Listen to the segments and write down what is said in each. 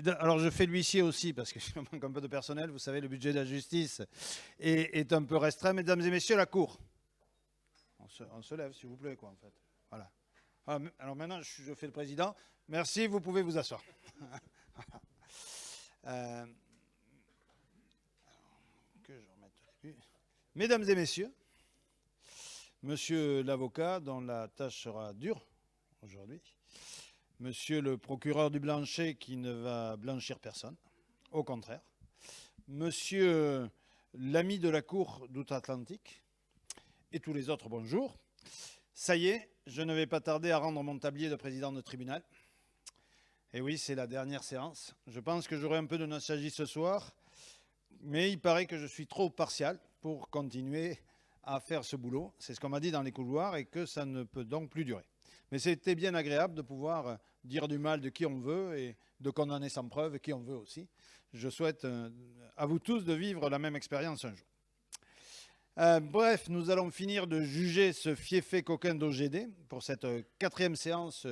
Alors je fais l'huissier aussi parce que je manque un peu de personnel. Vous savez, le budget de la justice est un peu restreint. Mesdames et messieurs, la Cour. On se lève, s'il vous plaît, quoi, en fait. Voilà. Alors maintenant, je fais le président. Merci, vous pouvez vous asseoir. Que je remette. Mesdames et messieurs, monsieur l'avocat, dont la tâche sera dure aujourd'hui, monsieur le procureur du Blanchet, qui ne va blanchir personne, au contraire, monsieur l'ami de la Cour d'outre-Atlantique, et tous les autres, bonjour. Ça y est, je ne vais pas tarder à rendre mon tablier de président de tribunal. Et oui, c'est la dernière séance. Je pense que j'aurai un peu de nostalgie ce soir, mais il paraît que je suis trop partial pour continuer à faire ce boulot. C'est ce qu'on m'a dit dans les couloirs et que ça ne peut donc plus durer. Mais c'était bien agréable de pouvoir dire du mal de qui on veut et de condamner sans preuve qui on veut aussi. Je souhaite à vous tous de vivre la même expérience un jour. Bref, nous allons finir de juger ce fiefé coquin d'OGD pour cette 4e séance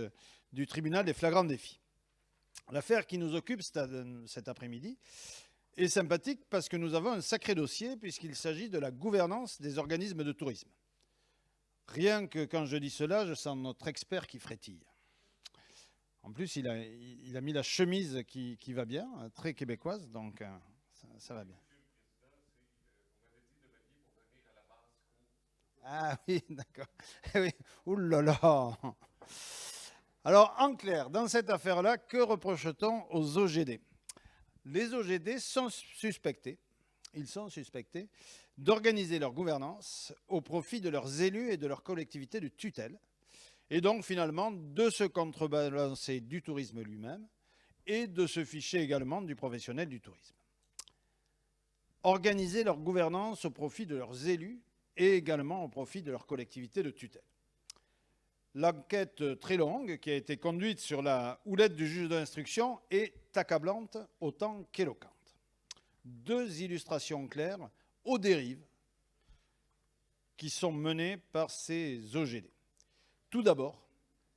du tribunal des flagrants défis. L'affaire qui nous occupe cet après-midi est sympathique parce que nous avons un sacré dossier puisqu'il s'agit de la gouvernance des organismes de tourisme. Rien que quand je dis cela, je sens notre expert qui frétille. En plus, il a mis la chemise qui va bien, très québécoise, donc ça va bien. Ah oui, d'accord. Oui. Ouh là là. Alors, en clair, dans cette affaire-là, que reproche-t-on aux OGD? Les OGD sont suspectés, d'organiser leur gouvernance au profit de leurs élus et de leurs collectivités de tutelle, et donc finalement de se contrebalancer du tourisme lui-même et de se ficher également du professionnel du tourisme. Organiser leur gouvernance au profit de leurs élus et également au profit de leur collectivité de tutelle. L'enquête très longue qui a été conduite sur la houlette du juge d'instruction est accablante autant qu'éloquente. 2 illustrations claires aux dérives qui sont menées par ces OGD. Tout d'abord,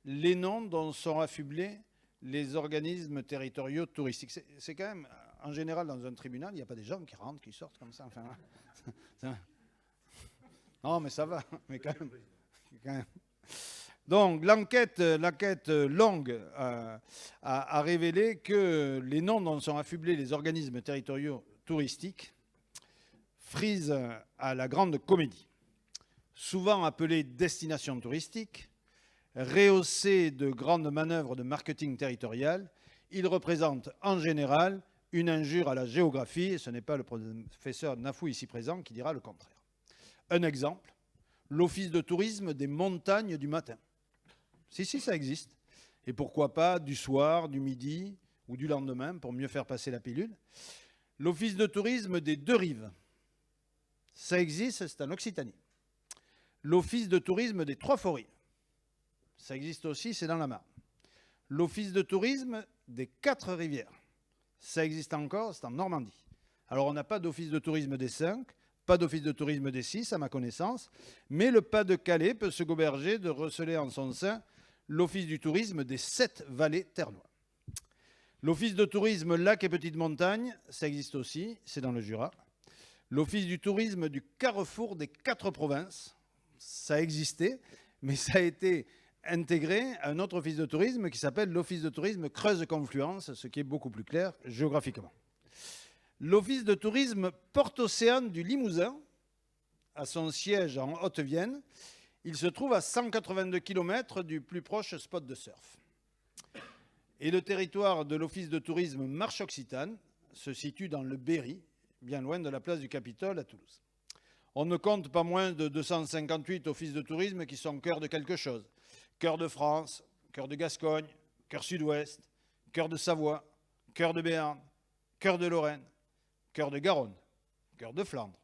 les noms dont sont affublés les organismes territoriaux touristiques. C'est quand même, en général, dans un tribunal, il n'y a pas des gens qui rentrent, qui sortent comme ça. Enfin, non, mais ça va. Mais quand même. Donc, l'enquête longue a révélé que les noms dont sont affublés les organismes territoriaux touristiques frisent à la grande comédie. Souvent appelés destinations touristiques, rehaussés de grandes manœuvres de marketing territorial, ils représentent en général une injure à la géographie, et ce n'est pas le professeur Nafou ici présent qui dira le contraire. Un exemple, l'office de tourisme des montagnes du matin. Si, ça existe. Et pourquoi pas du soir, du midi ou du lendemain pour mieux faire passer la pilule. L'office de tourisme des 2 rives. Ça existe, c'est en Occitanie. L'office de tourisme des 3 forêts. Ça existe aussi, c'est dans la Marne. L'office de tourisme des 4 rivières. Ça existe encore, c'est en Normandie. Alors on n'a pas d'office de tourisme des 5, pas d'office de tourisme des 6 à ma connaissance, mais le Pas-de-Calais peut se goberger de receler en son sein l'office du tourisme des 7 vallées ternois. L'office de tourisme lac et petite montagne, ça existe aussi, c'est dans le Jura. L'office du tourisme du carrefour des 4 provinces, ça existait, mais ça a été intégré à un autre office de tourisme qui s'appelle l'office de tourisme Creuse-Confluence, ce qui est beaucoup plus clair géographiquement. L'office de tourisme Porte-Océane du Limousin a son siège en Haute-Vienne. Il se trouve à 182 km du plus proche spot de surf. Et le territoire de l'office de tourisme Marche Occitane se situe dans le Berry, bien loin de la place du Capitole à Toulouse. On ne compte pas moins de 258 offices de tourisme qui sont cœur de quelque chose. Cœur de France, cœur de Gascogne, cœur Sud-Ouest, cœur de Savoie, cœur de Béarn, cœur de Lorraine, cœur de Garonne, cœur de Flandre,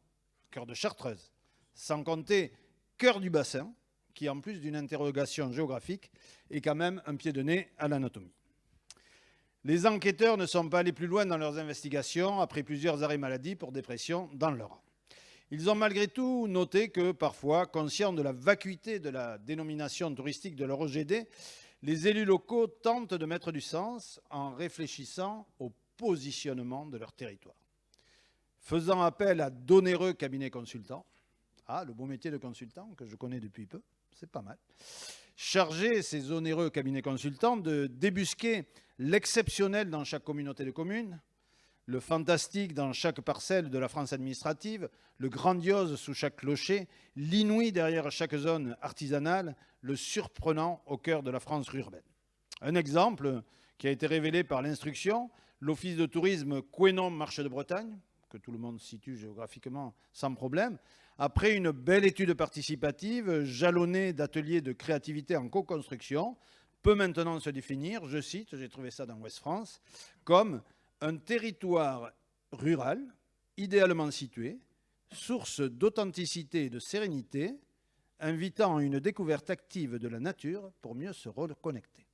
cœur de Chartreuse, sans compter cœur du bassin, qui en plus d'une interrogation géographique est quand même un pied de nez à l'anatomie. Les enquêteurs ne sont pas allés plus loin dans leurs investigations après plusieurs arrêts maladie pour dépression dans leur rang. Ils ont malgré tout noté que parfois, conscients de la vacuité de la dénomination touristique de leur OGD, les élus locaux tentent de mettre du sens en réfléchissant au positionnement de leur territoire, faisant appel à d'onéreux cabinets consultants. Ah, le beau métier de consultant que je connais depuis peu, c'est pas mal. Charger ces onéreux cabinets consultants de débusquer l'exceptionnel dans chaque communauté de communes, le fantastique dans chaque parcelle de la France administrative, le grandiose sous chaque clocher, l'inouï derrière chaque zone artisanale, le surprenant au cœur de la France urbaine. Un exemple qui a été révélé par l'instruction, l'Office de tourisme Quénon-Marche de Bretagne, que tout le monde situe géographiquement sans problème, après une belle étude participative jalonnée d'ateliers de créativité en co-construction, peut maintenant se définir, je cite, j'ai trouvé ça dans Ouest France, comme un territoire rural, idéalement situé, source d'authenticité et de sérénité, invitant à une découverte active de la nature pour mieux se reconnecter.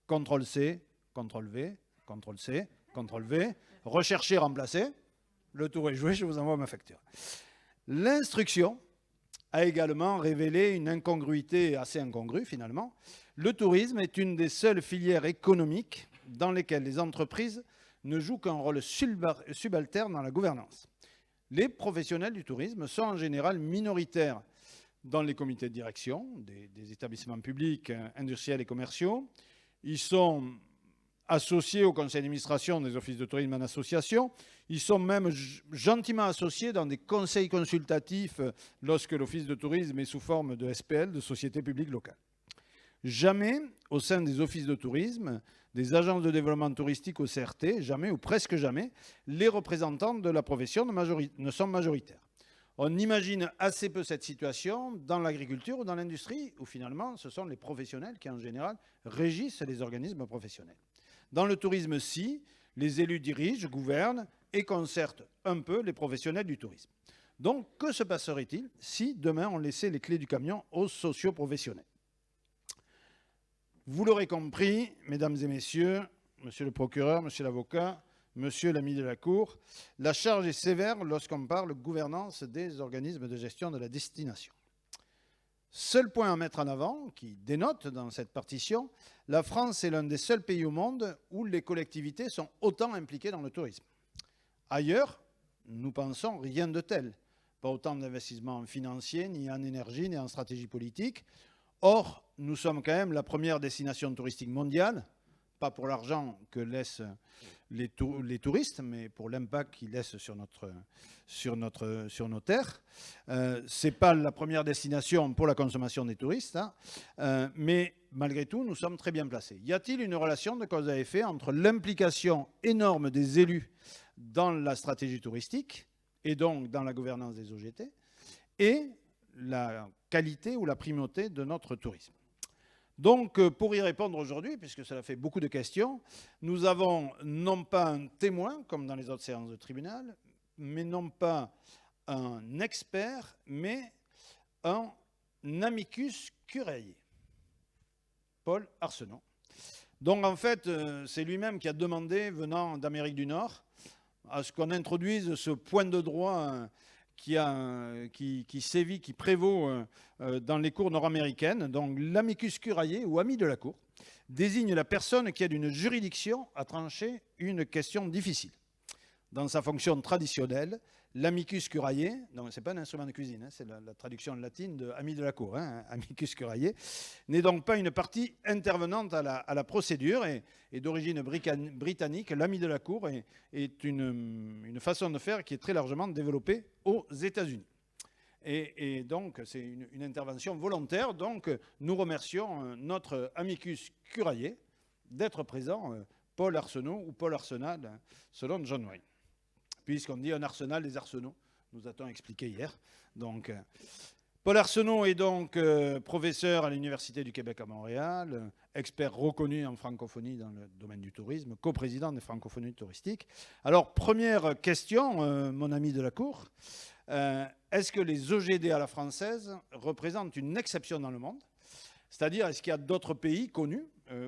CTRL-C, CTRL-V, CTRL-C, CTRL-V, rechercher, remplacer. Le tour est joué, je vous envoie ma facture. L'instruction a également révélé une incongruité assez incongrue finalement. Le tourisme est une des seules filières économiques dans lesquelles les entreprises ne jouent qu'un rôle subalterne dans la gouvernance. Les professionnels du tourisme sont en général minoritaires dans les comités de direction des établissements publics, industriels et commerciaux. Ils sont associés au conseil d'administration des offices de tourisme en association. Ils sont même gentiment associés dans des conseils consultatifs lorsque l'office de tourisme est sous forme de SPL, de société publique locale. Jamais, au sein des offices de tourisme, des agences de développement touristique au CRT, jamais ou presque jamais, les représentants de la profession ne sont majoritaires. On imagine assez peu cette situation dans l'agriculture ou dans l'industrie, où finalement ce sont les professionnels qui en général régissent les organismes professionnels. Dans le tourisme, si, les élus dirigent, gouvernent et concertent un peu les professionnels du tourisme. Donc, que se passerait-il si demain on laissait les clés du camion aux socio-professionnels ? Vous l'aurez compris, mesdames et messieurs, monsieur le procureur, monsieur l'avocat, monsieur l'ami de la Cour, la charge est sévère lorsqu'on parle gouvernance des organismes de gestion de la destination. Seul point à mettre en avant, qui dénote dans cette partition, la France est l'un des seuls pays au monde où les collectivités sont autant impliquées dans le tourisme. Ailleurs, nous pensons rien de tel. Pas autant d'investissements financiers, ni en énergie, ni en stratégie politique. Or, nous sommes quand même la première destination touristique mondiale, pas pour l'argent que laissent les touristes, mais pour l'impact qu'ils laissent sur nos terres. Ce n'est pas la première destination pour la consommation des touristes, hein, mais malgré tout, nous sommes très bien placés. Y a-t-il une relation de cause à effet entre l'implication énorme des élus dans la stratégie touristique, et donc dans la gouvernance des OGT, et la qualité ou la primauté de notre tourisme? Donc, pour y répondre aujourd'hui, puisque cela fait beaucoup de questions, nous avons non pas un témoin, comme dans les autres séances de tribunal, mais non pas un expert, mais un amicus curiae, Paul Arsenault. Donc, en fait, c'est lui-même qui a demandé, venant d'Amérique du Nord, à ce qu'on introduise ce point de droit qui sévit, qui prévaut dans les cours nord-américaines. Donc l'amicus curiae, ou ami de la cour, désigne la personne qui a d'une juridiction à trancher une question difficile. Dans sa fonction traditionnelle, l'amicus curiae, donc ce n'est pas un instrument de cuisine, hein, c'est la traduction latine de ami de la cour, hein, amicus curiae, n'est donc pas une partie intervenante à la procédure et d'origine britannique. L'ami de la cour est une façon de faire qui est très largement développée aux États-Unis. Et donc, c'est une intervention volontaire. Donc, nous remercions notre amicus curiae d'être présent, Paul Arsenault ou Paul Arsenal, selon John Wayne. Puisqu'on dit un arsenal des arsenaux, nous a-t-on expliqué hier. Donc, Paul Arsenault est donc professeur à l'Université du Québec à Montréal, expert reconnu en francophonie dans le domaine du tourisme, coprésident des francophonies touristiques. Alors, première question, mon ami de la Cour, est-ce que les OGD à la française représentent une exception dans le monde ? C'est-à-dire, est-ce qu'il y a d'autres pays connus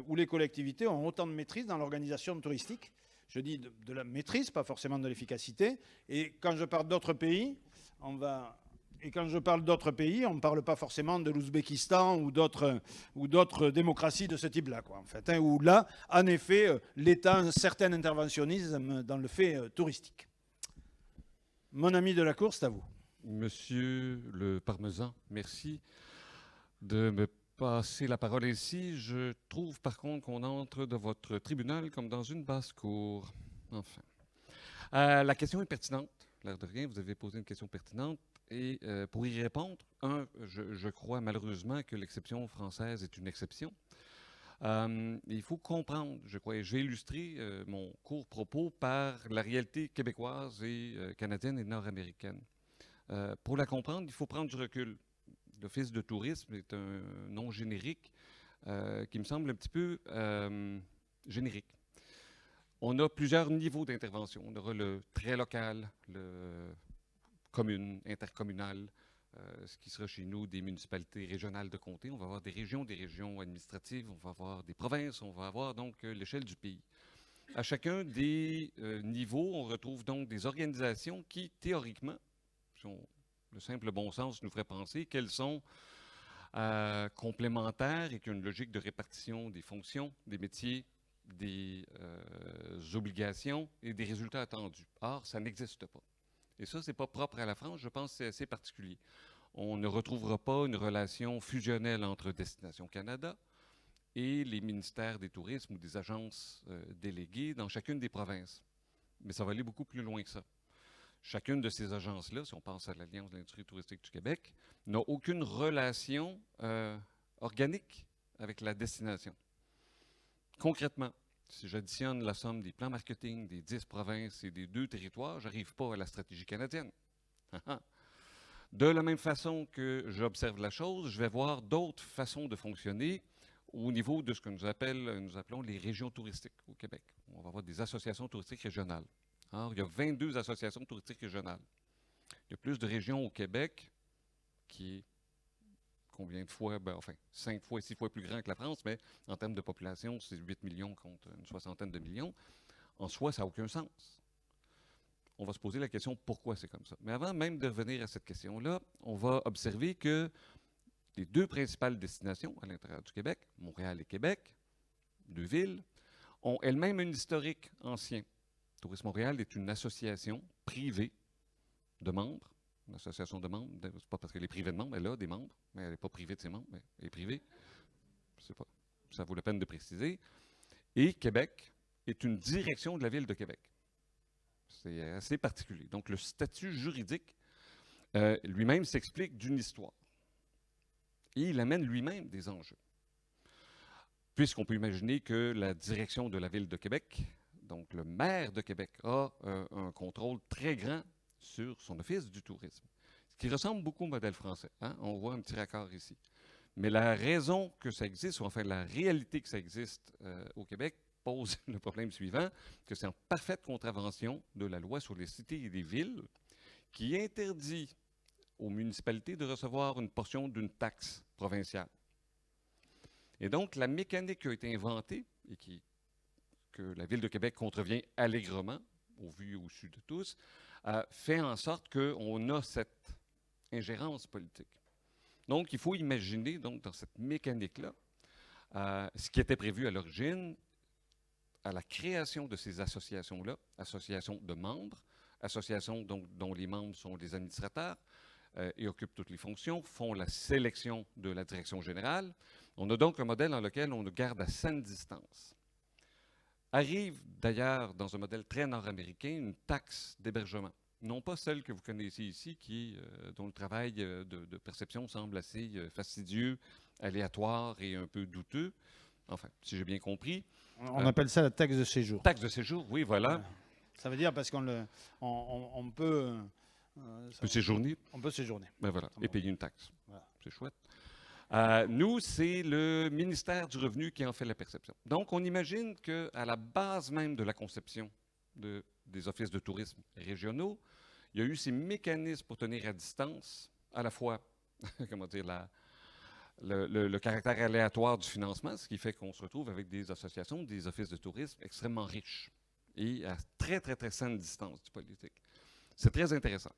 où les collectivités ont autant de maîtrise dans l'organisation touristique ? Je dis de la maîtrise, pas forcément de l'efficacité. Et quand je parle d'autres pays, on va Et quand je parle d'autres pays, on ne parle pas forcément de l'Ouzbékistan ou d'autres démocraties de ce type-là, quoi, en fait, hein, où là, en effet, l'État a un certain interventionnisme dans le fait touristique. Mon ami de la Cour, c'est à vous. Monsieur le Parmesan, merci de me passer la parole ici. Je trouve par contre qu'on entre dans votre tribunal comme dans une basse-cour. Enfin. La question est pertinente. L'air de rien, vous avez posé une question pertinente. Et pour y répondre, je crois malheureusement que l'exception française est une exception. Il faut comprendre, je crois, et je vais illustrer mon court propos par la réalité québécoise et canadienne et nord-américaine. Pour la comprendre, il faut prendre du recul. L'Office de tourisme est un nom générique qui me semble un petit peu générique. On a plusieurs niveaux d'intervention. On aura le très local, le commune, intercommunal, ce qui sera chez nous des municipalités régionales de comté. On va avoir des régions administratives, on va avoir des provinces, on va avoir donc l'échelle du pays. À chacun des niveaux, on retrouve donc des organisations qui, théoriquement, le simple bon sens nous ferait penser qu'elles sont complémentaires et qu'il y a une logique de répartition des fonctions, des métiers, des obligations et des résultats attendus. Or, ça n'existe pas. Et ça, ce n'est pas propre à la France, je pense que c'est assez particulier. On ne retrouvera pas une relation fusionnelle entre Destination Canada et les ministères des tourismes ou des agences déléguées dans chacune des provinces. Mais ça va aller beaucoup plus loin que ça. Chacune de ces agences-là, si on pense à l'Alliance de l'industrie touristique du Québec, n'a aucune relation organique avec la destination. Concrètement, si j'additionne la somme des plans marketing des 10 provinces et des 2 territoires, je n'arrive pas à la stratégie canadienne. De la même façon que j'observe la chose, je vais voir d'autres façons de fonctionner au niveau de ce que nous appelons les régions touristiques au Québec. On va avoir des associations touristiques régionales. Alors, il y a 22 associations touristiques régionales. Il y a plus de régions au Québec qui est combien de fois? Ben, enfin, 5 fois, 6 fois plus grand que la France, mais en termes de population, c'est 8 millions contre une soixantaine de millions. En soi, ça n'a aucun sens. On va se poser la question pourquoi c'est comme ça. Mais avant même de revenir à cette question-là, on va observer que les 2 principales destinations à l'intérieur du Québec, Montréal et Québec, 2 villes, ont elles-mêmes un historique ancien. Tourisme Montréal est une association privée de membres. Une association de membres, c'est pas parce qu'elle est privée de membres, elle a des membres, mais elle n'est pas privée de ses membres, mais elle est privée. C'est pas, ça vaut la peine de préciser. Et Québec est une direction de la ville de Québec. C'est assez particulier. Donc, le statut juridique lui-même s'explique d'une histoire. Et il amène lui-même des enjeux. Puisqu'on peut imaginer que la direction de la ville de Québec, donc le maire de Québec, a un contrôle très grand sur son office du tourisme. Ce qui ressemble beaucoup au modèle français. Hein? On voit un petit raccord ici. Mais la raison que ça existe, ou enfin la réalité que ça existe au Québec, pose le problème suivant, que c'est en parfaite contravention de la loi sur les cités et les villes qui interdit aux municipalités de recevoir une portion d'une taxe provinciale. Et donc, la mécanique qui a été inventée et que la Ville de Québec contrevient allègrement, au vu et au su de tous, fait en sorte qu'on a cette ingérence politique. Donc, il faut imaginer, donc, dans cette mécanique-là, ce qui était prévu à l'origine, à la création de ces associations-là, associations de membres, associations dont les membres sont des administrateurs et occupent toutes les fonctions, font la sélection de la direction générale. On a donc un modèle dans lequel on garde à saine distance. Arrive d'ailleurs, dans un modèle très nord-américain, une taxe d'hébergement. Non pas celle que vous connaissez ici, dont le travail de perception semble assez fastidieux, aléatoire et un peu douteux. Enfin, si j'ai bien compris. On appelle ça la taxe de séjour. Taxe de séjour, oui, voilà. Ça veut dire parce qu'on peut... peut séjourner. On peut séjourner. Ben voilà, et payer une taxe. Voilà. C'est chouette. Nous, c'est le ministère du Revenu qui en fait la perception. Donc, on imagine qu'à la base même de la conception des offices de tourisme régionaux, il y a eu ces mécanismes pour tenir à distance, à la fois, comment dire, le caractère aléatoire du financement, ce qui fait qu'on se retrouve avec des associations, des offices de tourisme extrêmement riches et à très, très, très saine distance du politique. C'est très intéressant.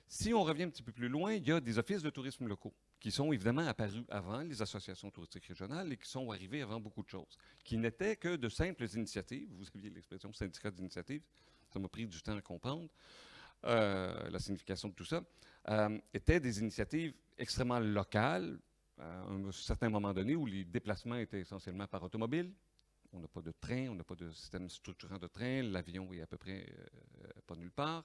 Si on revient un petit peu plus loin, il y a des offices de tourisme locaux qui sont évidemment apparus avant les associations touristiques régionales et qui sont arrivés avant beaucoup de choses, qui n'étaient que de simples initiatives. Vous aviez l'expression syndicat d'initiative, ça m'a pris du temps à comprendre la signification de tout ça, étaient des initiatives extrêmement locales, à un certain moment donné où les déplacements étaient essentiellement par automobile. On n'a pas de train, on n'a pas de système structurant de train, l'avion est à peu près pas nulle part.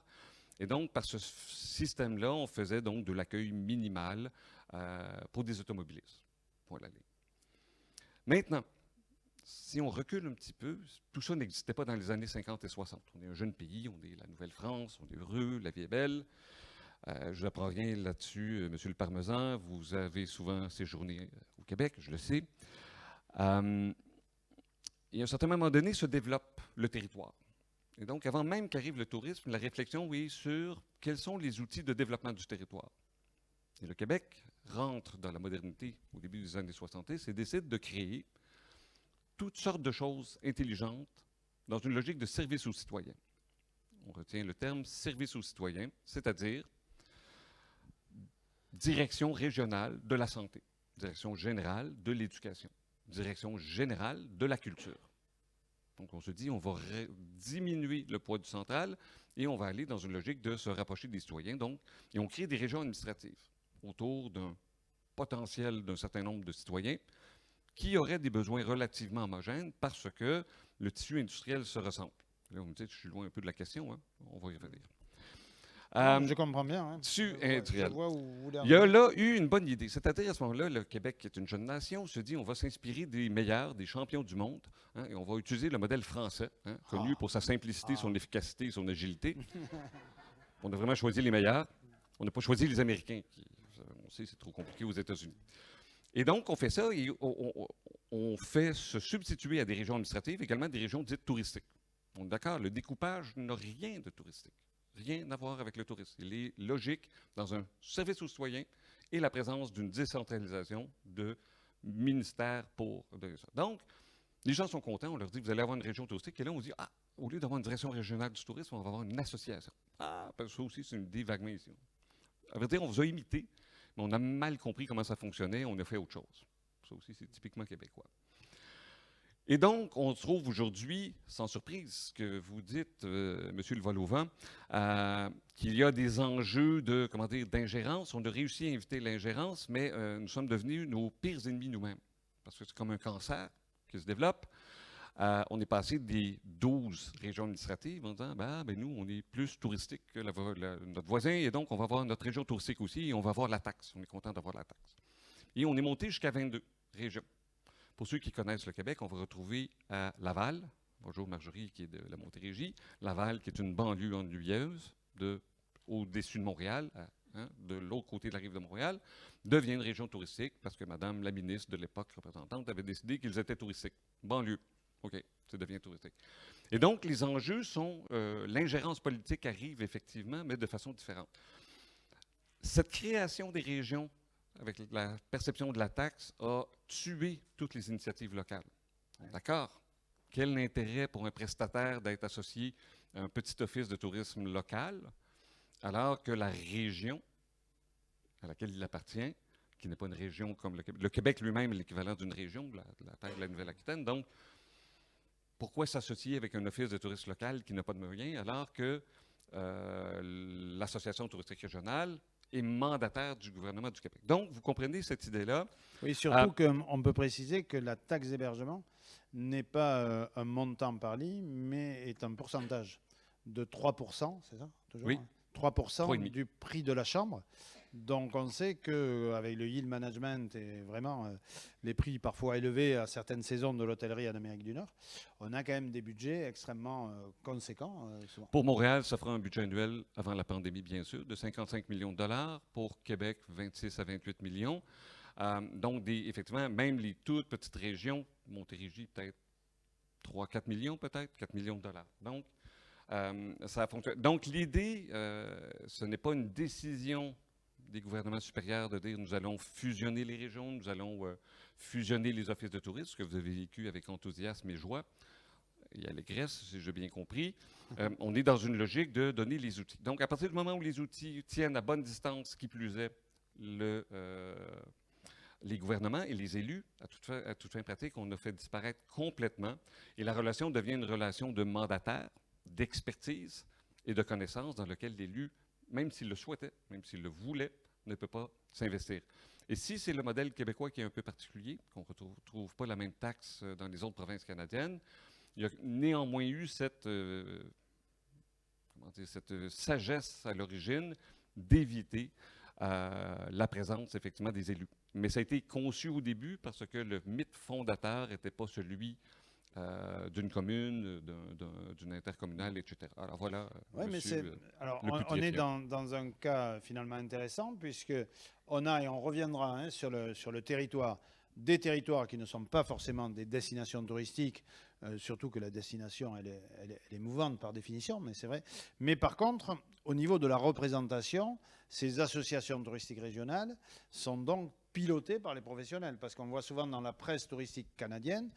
Et donc, par ce système-là, on faisait donc de l'accueil minimal pour des automobilistes. Point la ligne. Maintenant, si on recule un petit peu, tout ça n'existait pas dans les années 50 et 60. On est un jeune pays, on est la Nouvelle-France, on est heureux, la vie est belle. Je vous apprends rien là-dessus, Monsieur le Parmesan. Vous avez souvent séjourné au Québec, je le sais. Et à un certain moment donné, se développe le territoire. Et donc, avant même qu'arrive le tourisme, la réflexion est sur quels sont les outils de développement du territoire. Et le Québec rentre dans la modernité au début des années 70 et décide de créer toutes sortes de choses intelligentes dans une logique de service aux citoyens. On retient le terme service aux citoyens, c'est-à-dire direction régionale de la santé, direction générale de l'éducation, direction générale de la culture. Donc, on se dit, on va diminuer le poids du central et on va aller dans une logique de se rapprocher des citoyens. Donc, et on crée des régions administratives autour d'un potentiel d'un certain nombre de citoyens qui auraient des besoins relativement homogènes parce que le tissu industriel se ressemble. Là, vous me dites, je suis loin un peu de la question, hein? On va y revenir. Je comprends bien. Hein. Tissu industriel. Je vois où vous voulez en Il y a venir. là eu une bonne idée. C'est-à-dire, à ce moment-là, le Québec, qui est une jeune nation, se dit on va s'inspirer des meilleurs, des champions du monde, hein, et on va utiliser le modèle français, hein, connu pour sa simplicité, son efficacité et son agilité. On a vraiment choisi les meilleurs. On n'a pas choisi les Américains, qui, on sait, c'est trop compliqué aux États-Unis. Et donc, on fait ça et on fait se substituer à des régions administratives, également des régions dites touristiques. On est d'accord, le découpage n'a rien de touristique. Rien à voir avec le tourisme. Il est logique dans un service aux citoyens et la présence d'une décentralisation de ministères pour ça. Donc, les gens sont contents, on leur dit, vous allez avoir une région touristique, et là, on dit, ah, au lieu d'avoir une direction régionale du tourisme, on va avoir une association. Ah, parce que ça aussi, c'est une idée vaguement ici. À vrai dire, on vous a imité, mais on a mal compris comment ça fonctionnait, on a fait autre chose. Ça aussi, c'est typiquement québécois. Et donc, on se trouve aujourd'hui, sans surprise, que vous dites, Monsieur le vol-au-vent, qu'il y a des enjeux de, comment dire, d'ingérence. On a réussi à éviter l'ingérence, mais nous sommes devenus nos pires ennemis nous-mêmes. Parce que c'est comme un cancer qui se développe. On est passé des 12 régions administratives en disant, ben, nous, on est plus touristique que notre voisin, et donc on va avoir notre région touristique aussi, et on va avoir la taxe. On est content d'avoir la taxe. Et on est monté jusqu'à 22 régions. Pour ceux qui connaissent le Québec, on va retrouver à Laval, bonjour Marjorie qui est de la Montérégie, Laval qui est une banlieue ennuyeuse au-dessus de Montréal, de l'autre côté de la rive de Montréal, devient une région touristique parce que Madame la ministre de l'époque représentante avait décidé qu'ils étaient touristiques. Banlieue, OK, ça devient touristique. Et donc les enjeux sont, l'ingérence politique arrive effectivement, mais de façon différente. Cette création des régions avec la perception de la taxe, a tué toutes les initiatives locales. D'accord? Quel intérêt pour un prestataire d'être associé à un petit office de tourisme local, alors que la région à laquelle il appartient, qui n'est pas une région comme le Québec lui-même est l'équivalent d'une région, la taille de la Nouvelle-Aquitaine, donc pourquoi s'associer avec un office de tourisme local qui n'a pas de moyens, alors que l'Association touristique régionale est mandataire du gouvernement du Québec. Donc, vous comprenez cette idée-là. Oui, surtout qu'on peut préciser que la taxe d'hébergement n'est pas un montant par lit, mais est un pourcentage de 3%, c'est ça toujours, oui. Hein, 3% 3,5. du prix de la chambre. Donc, on sait qu'avec le yield management et vraiment les prix parfois élevés à certaines saisons de l'hôtellerie en Amérique du Nord, on a quand même des budgets extrêmement conséquents. Souvent. Pour Montréal, ça fera un budget annuel avant la pandémie, bien sûr, de 55 millions de dollars. Pour Québec, 26 à 28 millions. Donc, effectivement, même les toutes petites régions, Montérégie, peut-être 3-4 millions, peut-être 4 millions de dollars. Donc, ça fonctionne. Donc, l'idée, ce n'est pas une décision des gouvernements supérieurs de dire nous allons fusionner les régions, nous allons fusionner les offices de tourisme, ce que vous avez vécu avec enthousiasme et joie. et allégresse, si j'ai bien compris. On est dans une logique de donner les outils. Donc, à partir du moment où les outils tiennent à bonne distance, qui plus est, les gouvernements et les élus, à toute fin pratique, on a fait disparaître complètement. Et la relation devient une relation de mandataire, d'expertise et de connaissance dans laquelle l'élu, même s'il le souhaitait, même s'il le voulait, ne peut pas s'investir. Et si c'est le modèle québécois qui est un peu particulier, qu'on ne retrouve pas la même taxe dans les autres provinces canadiennes, il y a néanmoins eu cette sagesse à l'origine d'éviter la présence effectivement des élus. Mais ça a été conçu au début parce que le mythe fondateur n'était pas celui d'une commune, d'une intercommunale, etc. Alors voilà, Oui, mais monsieur, alors, le on est Putriefia. dans un cas finalement intéressant, puisque on a, et on reviendra sur le territoire, des territoires qui ne sont pas forcément des destinations touristiques, surtout que la destination, elle est mouvante par définition, mais c'est vrai. Mais par contre, au niveau de la représentation, ces associations touristiques régionales sont donc pilotées par les professionnels, parce qu'on voit souvent dans la presse touristique canadienne,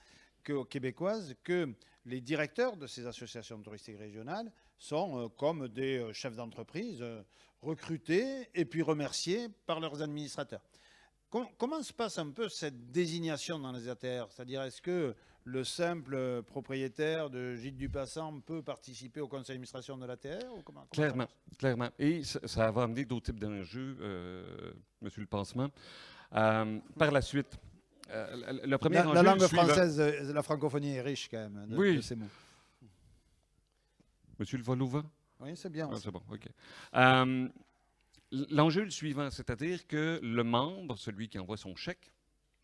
québécoise, que les directeurs de ces associations touristiques régionales sont comme des chefs d'entreprise recrutés et puis remerciés par leurs administrateurs. Comment se passe un peu cette désignation dans les ATR? C'est-à-dire, est-ce que le simple propriétaire de Gîte du Passant peut participer au conseil d'administration de l'ATR ou comment ça Clairement, marche? clairement. Et ça va amener d'autres types d'enjeux, monsieur le Pansement. Par la suite, le premier La enjeu est le langue suivant. française, la francophonie est riche quand même de Oui, ces mots. monsieur le Volouva? Oui, c'est bien. Ah, c'est bon, OK. Euh, L'enjeu est le suivant, c'est-à-dire que le membre, celui qui envoie son chèque,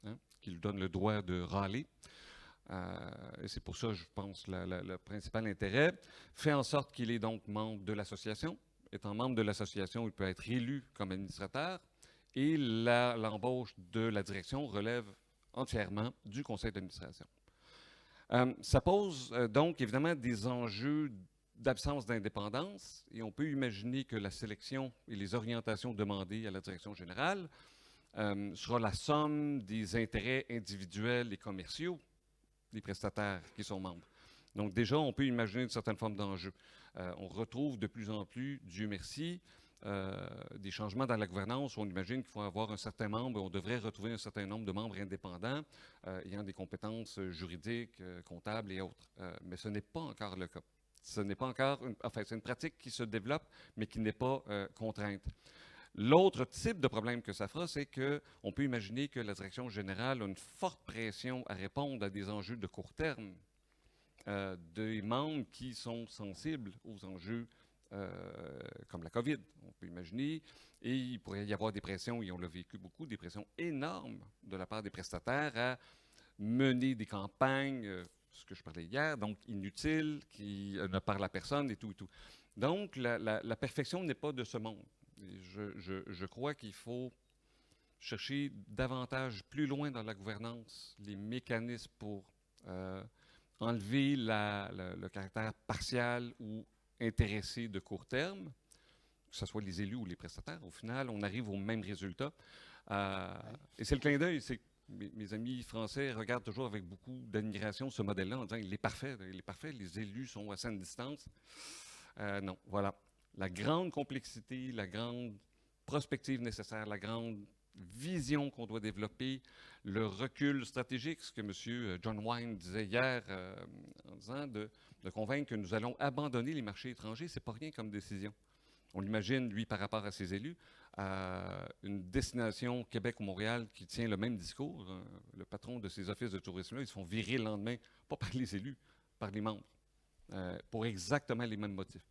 hein, qui lui donne le droit de râler, et c'est pour ça, je pense, le principal intérêt, fait en sorte qu'il est donc membre de l'association. Étant membre de l'association, il peut être élu comme administrateur et l'embauche de la direction relève entièrement du conseil d'administration. Ça pose donc évidemment des enjeux d'absence d'indépendance et on peut imaginer que la sélection et les orientations demandées à la direction générale sera la somme des intérêts individuels et commerciaux des prestataires qui sont membres. Donc déjà, on peut imaginer une certaine forme d'enjeu. On retrouve de plus en plus, Dieu merci, des changements dans la gouvernance où on imagine qu'il faut avoir un certain nombre, on devrait retrouver un certain nombre de membres indépendants ayant des compétences juridiques, comptables et autres. Mais ce n'est pas encore le cas. Ce n'est pas encore, enfin, c'est une pratique qui se développe, mais qui n'est pas contrainte. L'autre type de problème que ça fera, c'est qu'on peut imaginer que la direction générale a une forte pression à répondre à des enjeux de court terme des membres qui sont sensibles aux enjeux comme la COVID, on peut imaginer. Et il pourrait y avoir des pressions, et on l'a vécu beaucoup, des pressions énormes de la part des prestataires à mener des campagnes, ce que je parlais hier, donc inutiles, qui ne parlent à personne et tout et tout. Donc, la perfection n'est pas de ce monde. Et je crois qu'il faut chercher davantage plus loin dans la gouvernance les mécanismes pour enlever le caractère partial ou intéressé de court terme, que ce soit les élus ou les prestataires. Au final, on arrive au même résultat. Et c'est le clin d'œil. Mes amis français regardent toujours avec beaucoup d'admiration ce modèle-là en disant il est parfait, les élus sont à saine distance. Non, voilà. La grande complexité, la grande prospective nécessaire, la grande vision qu'on doit développer, le recul stratégique, ce que M. John Wine disait hier, en disant de convaincre que nous allons abandonner les marchés étrangers, c'est pas rien comme décision. On l'imagine, lui, par rapport à ses élus, une destination Québec ou Montréal qui tient le même discours. Le patron de ces offices de tourisme-là, ils se font virer le lendemain, pas par les élus, par les membres, pour exactement les mêmes motifs.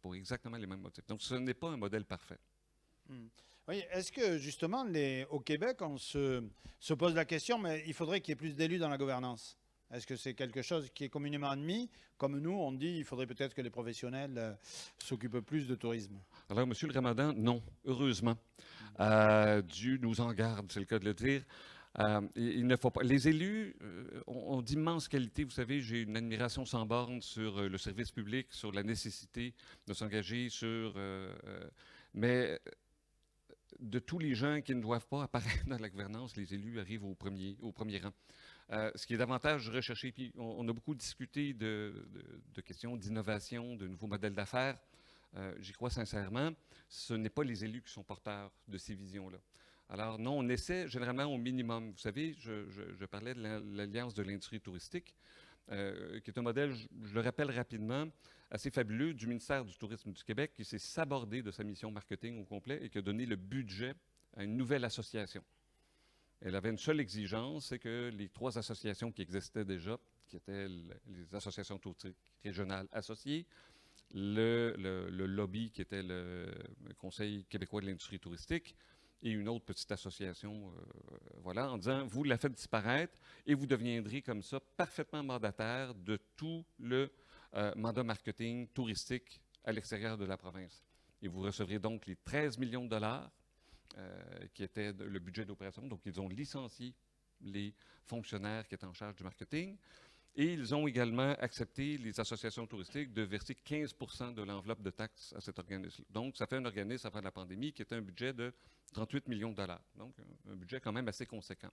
Donc, ce n'est pas un modèle parfait. Oui, est-ce que justement, au Québec, on se pose la question, mais il faudrait qu'il y ait plus d'élus dans la gouvernance? Est-ce que c'est quelque chose qui est communément admis? Comme nous, on dit qu'il faudrait peut-être que les professionnels s'occupent plus de tourisme. Alors, Monsieur le Ramadan, non, heureusement. Dieu nous en garde, c'est le cas de le dire. Il ne faut pas. Les élus ont d'immenses qualités. Vous savez, j'ai une admiration sans borne sur le service public, sur la nécessité de s'engager, mais de tous les gens qui ne doivent pas apparaître dans la gouvernance, les élus arrivent au premier rang. ce qui est davantage recherché. Puis on a beaucoup discuté de questions d'innovation, de nouveaux modèles d'affaires. J'y crois sincèrement, ce n'est pas les élus qui sont porteurs de ces visions-là. Alors non, on essaie généralement au minimum. Vous savez, je parlais de l'Alliance de l'industrie touristique, qui est un modèle, je le rappelle rapidement, assez fabuleux du ministère du Tourisme du Québec, qui s'est sabordé de sa mission marketing au complet et qui a donné le budget à une nouvelle association. Elle avait une seule exigence, c'est que les 3 associations qui existaient déjà, qui étaient les associations touristiques régionales associées, le lobby qui était le Conseil québécois de l'industrie touristique et une autre petite association, voilà, en disant, vous la faites disparaître et vous deviendrez comme ça parfaitement mandataire de tout le mandat marketing touristique à l'extérieur de la province. Et vous recevrez donc les 13 millions de dollars qui était le budget d'opération. Donc, ils ont licencié les fonctionnaires qui étaient en charge du marketing. Et ils ont également accepté, les associations touristiques, de verser 15 % de l'enveloppe de taxes à cet organisme. Donc, ça fait un organisme avant la pandémie qui était un budget de 38 millions de dollars. Donc, un budget quand même assez conséquent.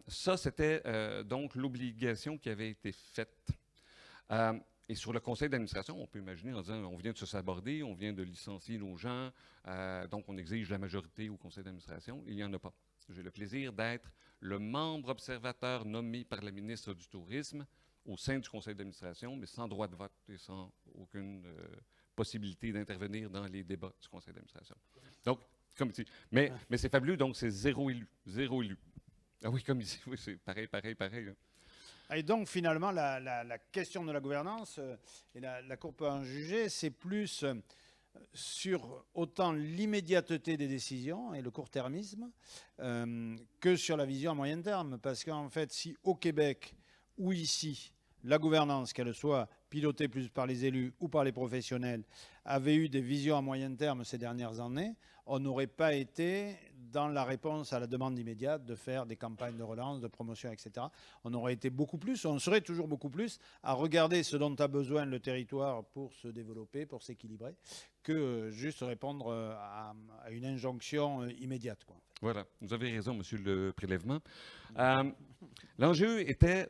Ça, c'était donc l'obligation qui avait été faite. Et sur le conseil d'administration, on peut imaginer en disant, on vient de se saborder, on vient de licencier nos gens, donc on exige la majorité au conseil d'administration. Il n'y en a pas. J'ai le plaisir d'être le membre observateur nommé par la ministre du Tourisme au sein du conseil d'administration, mais sans droit de vote et sans aucune possibilité d'intervenir dans les débats du conseil d'administration. Donc, comme ici. Mais c'est fabuleux, donc c'est 0 élu. 0 élu. Ah oui, comme ici, oui, c'est pareil. Hein. Et donc, finalement, la question de la gouvernance, et la Cour peut en juger, c'est plus sur autant l'immédiateté des décisions et le court-termisme que sur la vision à moyen terme. Parce qu'en fait, si au Québec ou ici, la gouvernance, qu'elle soit pilotée plus par les élus ou par les professionnels, avait eu des visions à moyen terme ces dernières années, on n'aurait pas été dans la réponse à la demande immédiate de faire des campagnes de relance, de promotion, etc. On aurait été beaucoup plus, on serait toujours beaucoup plus à regarder ce dont a besoin le territoire pour se développer, pour s'équilibrer, que juste répondre à une injonction immédiate, quoi. Voilà, vous avez raison, monsieur le prélèvement. L'enjeu était,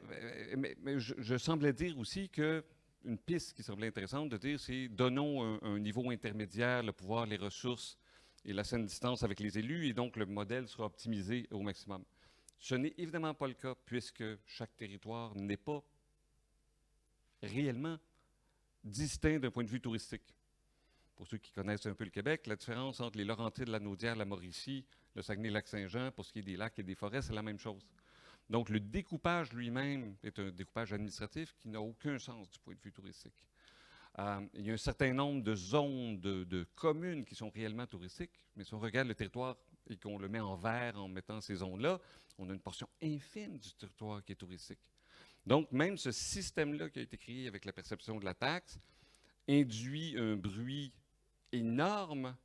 mais je semblais dire aussi que une piste qui semblait intéressante de dire, c'est donnons un niveau intermédiaire, le pouvoir, les ressources et la saine distance avec les élus, et donc le modèle sera optimisé au maximum. Ce n'est évidemment pas le cas, puisque chaque territoire n'est pas réellement distinct d'un point de vue touristique. Pour ceux qui connaissent un peu le Québec, la différence entre les Laurentides, la Naudière, la Mauricie, le Saguenay-Lac-Saint-Jean, pour ce qui est des lacs et des forêts, c'est la même chose. Donc, le découpage lui-même est un découpage administratif qui n'a aucun sens du point de vue touristique. Il y a un certain nombre de zones, de communes qui sont réellement touristiques, mais si on regarde le territoire et qu'on le met en vert en mettant ces zones-là, on a une portion infime du territoire qui est touristique. Donc, même ce système-là qui a été créé avec la perception de la taxe induit un bruit énorme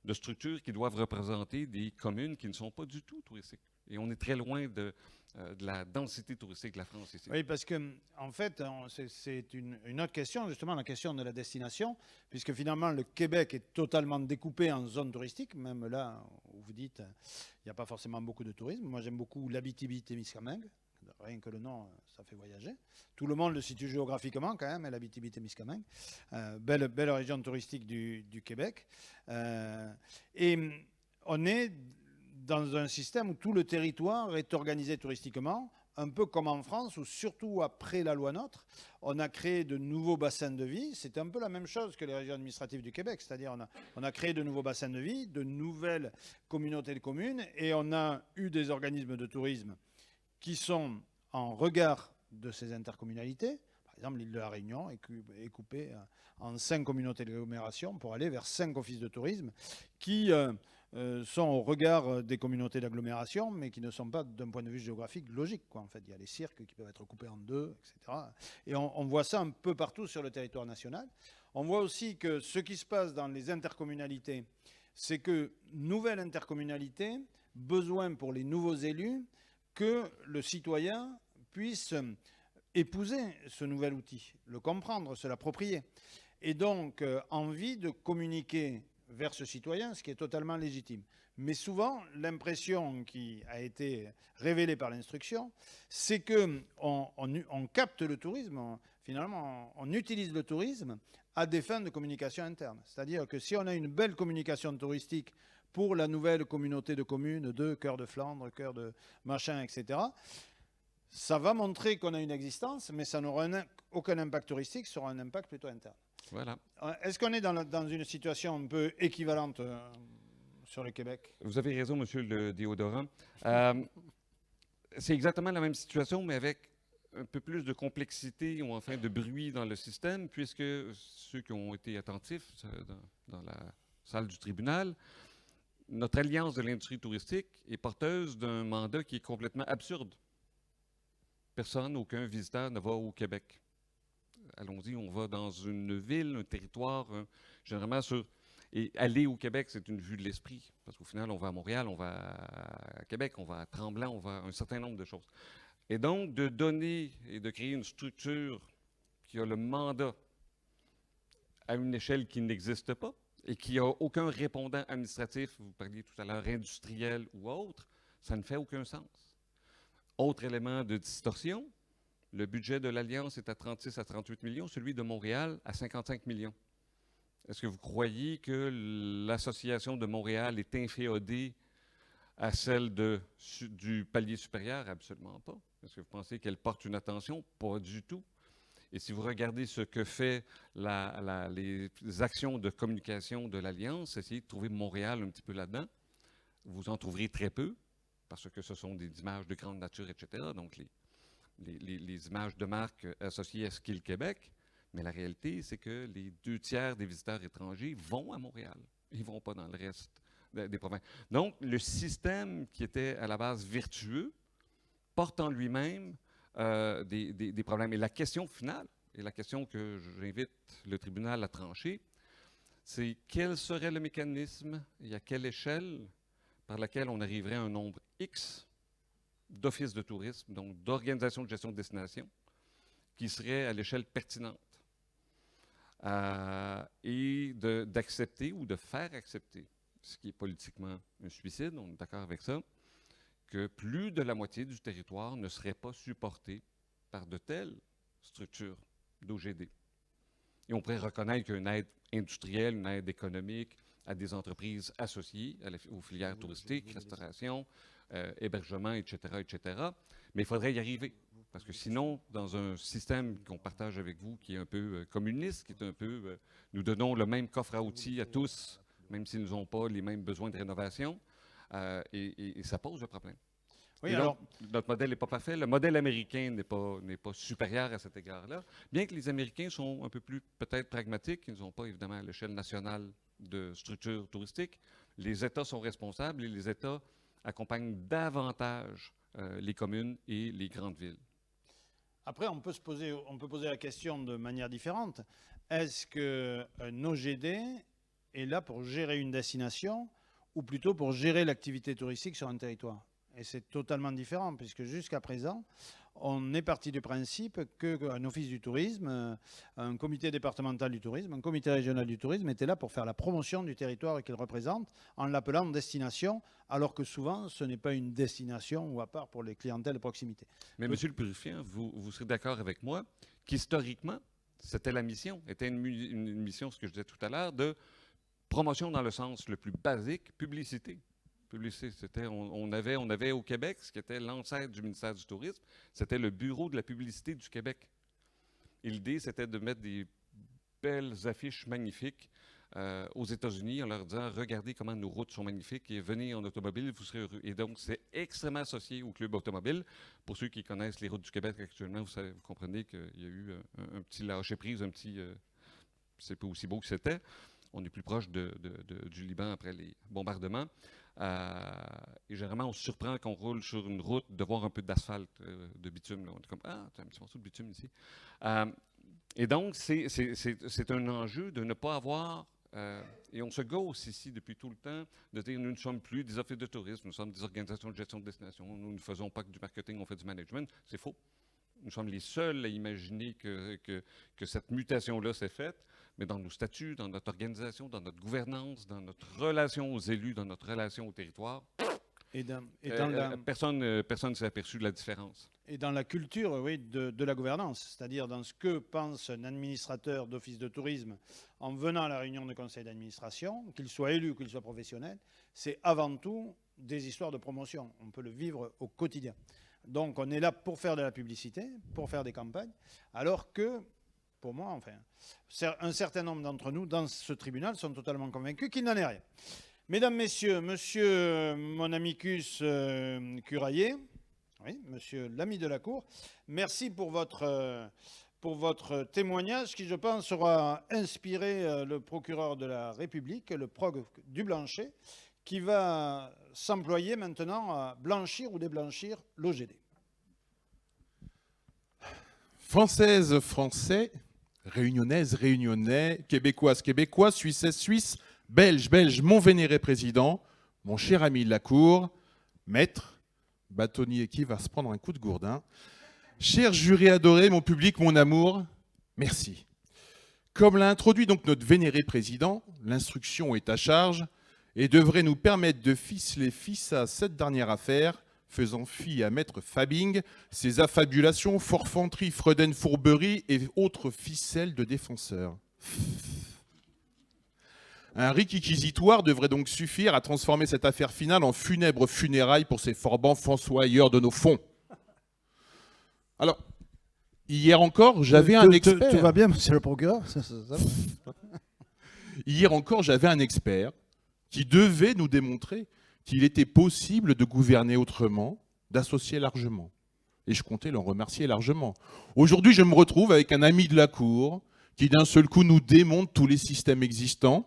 de structures qui doivent représenter des communes qui ne sont pas du tout touristiques. Et on est très loin de la densité touristique de la France ici. Oui, parce que en fait, c'est une autre question, justement, la question de la destination, puisque finalement, le Québec est totalement découpé en zones touristiques, même là où vous dites il n'y a pas forcément beaucoup de tourisme. Moi, j'aime beaucoup l'Abitibi-Témiscamingue. Rien que le nom, ça fait voyager. Tout le monde le situe géographiquement quand même, l'Abitibi-Témiscamingue. Belle région touristique du Québec. Et on est dans un système où tout le territoire est organisé touristiquement, un peu comme en France, où surtout après la loi NOTRe, on a créé de nouveaux bassins de vie. C'est un peu la même chose que les régions administratives du Québec, c'est-à-dire on a créé de nouveaux bassins de vie, de nouvelles communautés de communes, et on a eu des organismes de tourisme qui sont en regard de ces intercommunalités. Par exemple, l'île de la Réunion est coupée en 5 communautés d'agglomération pour aller vers 5 offices de tourisme qui sont au regard des communautés d'agglomération, mais qui ne sont pas, d'un point de vue géographique, logiques, quoi. En fait, il y a les cirques qui peuvent être coupés en 2, etc. Et on voit ça un peu partout sur le territoire national. On voit aussi que ce qui se passe dans les intercommunalités, c'est que nouvelle intercommunalité, besoin pour les nouveaux élus, que le citoyen puisse épouser ce nouvel outil, le comprendre, se l'approprier. Et donc, envie de communiquer vers ce citoyen, ce qui est totalement légitime. Mais souvent, l'impression qui a été révélée par l'instruction, c'est qu'on capte le tourisme, finalement, on utilise le tourisme à des fins de communication interne. C'est-à-dire que si on a une belle communication touristique pour la nouvelle communauté de communes de Cœur de Flandre, Cœur de machin, etc., ça va montrer qu'on a une existence, mais ça n'aura aucun impact touristique, ça aura un impact plutôt interne. Voilà. Est-ce qu'on est dans une situation un peu équivalente sur le Québec? Vous avez raison, Monsieur le déodorant. C'est exactement la même situation, mais avec un peu plus de complexité ou enfin de bruit dans le système, puisque ceux qui ont été attentifs dans la salle du tribunal, notre alliance de l'industrie touristique est porteuse d'un mandat qui est complètement absurde. Personne, aucun visiteur ne va au Québec. Allons-y, on va dans une ville, un territoire, généralement sur... Et aller au Québec, c'est une vue de l'esprit. Parce qu'au final, on va à Montréal, on va à Québec, on va à Tremblant, on va à un certain nombre de choses. Et donc, de donner et de créer une structure qui a le mandat à une échelle qui n'existe pas et qui n'a aucun répondant administratif, vous parliez tout à l'heure industriel ou autre, ça ne fait aucun sens. Autre élément de distorsion, le budget de l'Alliance est à 36 à 38 millions, celui de Montréal à 55 millions. Est-ce que vous croyez que l'Association de Montréal est inféodée à celle du palier supérieur? Absolument pas. Est-ce que vous pensez qu'elle porte une attention? Pas du tout. Et si vous regardez ce que fait les actions de communication de l'Alliance, essayez de trouver Montréal un petit peu là-dedans. Vous en trouverez très peu, parce que ce sont des images de grande nature, etc. Donc, les images de marque associées à Skill Québec. Mais la réalité, c'est que les 2 tiers des visiteurs étrangers vont à Montréal. Ils ne vont pas dans le reste des provinces. Donc, le système qui était à la base vertueux porte en lui-même des problèmes. Et la question finale, et la question que j'invite le tribunal à trancher, c'est quel serait le mécanisme et à quelle échelle par laquelle on arriverait à un nombre X d'offices de tourisme, donc d'organisations de gestion de destination, qui serait à l'échelle pertinente. Et d'accepter ou de faire accepter, ce qui est politiquement un suicide, on est d'accord avec ça, que plus de la moitié du territoire ne serait pas supporté par de telles structures d'OGD. Et on pourrait reconnaître qu'une aide industrielle, une aide économique à des entreprises associées aux filières touristiques, restauration, hébergement, etc., etc. Mais il faudrait y arriver. Parce que sinon, dans un système qu'on partage avec vous, qui est un peu communiste, qui est un peu... nous donnons le même coffre à outils à tous, même s'ils n'ont pas les mêmes besoins de rénovation, et ça pose un problème. Oui, alors, notre modèle n'est pas parfait. Le modèle américain n'est pas supérieur à cet égard-là, bien que les Américains sont un peu plus peut-être pragmatiques. Ils n'ont pas évidemment à l'échelle nationale de structures touristiques. Les États sont responsables et les États accompagnent davantage les communes et les grandes villes. Après, on peut poser la question de manière différente. Est-ce qu'un OGD est là pour gérer une destination ou plutôt pour gérer l'activité touristique sur un territoire? Et c'est totalement différent, puisque jusqu'à présent, on est parti du principe qu'un office du tourisme, un comité départemental du tourisme, un comité régional du tourisme était là pour faire la promotion du territoire qu'il représente en l'appelant destination, alors que souvent, ce n'est pas une destination ou à part pour les clientèles de proximité. Mais Monsieur le Purifiant, vous serez d'accord avec moi qu'historiquement, c'était la mission, était une mission, ce que je disais tout à l'heure, de promotion dans le sens le plus basique, publicité. Publicité, on avait au Québec, ce qui était l'ancêtre du ministère du Tourisme, c'était le Bureau de la publicité du Québec. Et l'idée, c'était de mettre des belles affiches magnifiques aux États-Unis en leur disant « Regardez comment nos routes sont magnifiques et venez en automobile, vous serez heureux ». Et donc, c'est extrêmement associé au club automobile. Pour ceux qui connaissent les routes du Québec actuellement, vous comprenez qu'il y a eu un petit lâcher-prise, c'est pas aussi beau que c'était. On est plus proche du Liban après les bombardements. Et généralement, on se surprend quand on roule sur une route de voir un peu d'asphalte, de bitume. Là. On est comme, ah, t'as un petit morceau de bitume ici. Et donc, c'est un enjeu de ne pas avoir... et on se gausse ici depuis tout le temps de dire nous ne sommes plus des offices de tourisme, nous sommes des organisations de gestion de destination. Nous ne faisons pas que du marketing, on fait du management. C'est faux. Nous sommes les seuls à imaginer que cette mutation-là s'est faite. mais dans nos statuts, dans notre organisation, dans notre gouvernance, dans notre relation aux élus, dans notre relation au territoire, personne ne s'est aperçu de la différence. Et dans la culture, oui, de la gouvernance, c'est-à-dire dans ce que pense un administrateur d'office de tourisme en venant à la réunion de conseil d'administration, qu'il soit élu ou qu'il soit professionnel, c'est avant tout des histoires de promotion. On peut le vivre au quotidien. Donc on est là pour faire de la publicité, pour faire des campagnes, alors que, pour moi, enfin, un certain nombre d'entre nous dans ce tribunal sont totalement convaincus qu'il n'en est rien. Mesdames, Messieurs, Monsieur mon amicus Curailler, oui, Monsieur l'ami de la Cour, merci pour votre témoignage qui, je pense, aura inspiré le procureur de la République, le prog du Blanchet, qui va s'employer maintenant à blanchir ou déblanchir l'OGD. Françaises, Français, Réunionnaise, Réunionnais, Québécoises, Québécois, Suissaises, Suisses, Belges, Belges, mon vénéré président, mon cher ami de la Cour, maître, bâtonnier qui va se prendre un coup de gourdin, cher juré adoré, mon public, mon amour, merci. Comme l'a introduit donc notre vénéré président, l'instruction est à charge et devrait nous permettre de ficeler à cette dernière affaire, faisant fi à maître Fabing, ses affabulations, forfanteries, fredaines, fourberies et autres ficelles de défenseurs. Un réquisitoire devrait donc suffire à transformer cette affaire finale en funèbre funérailles pour ces forbans fossoyeurs de nos fonds. Alors, hier encore, j'avais un expert. Tout va bien, monsieur le procureur? Hier encore, j'avais un expert qui devait nous démontrer qu'il était possible de gouverner autrement, d'associer largement. Et je comptais l'en remercier largement. Aujourd'hui, je me retrouve avec un ami de la Cour qui d'un seul coup nous démontre tous les systèmes existants.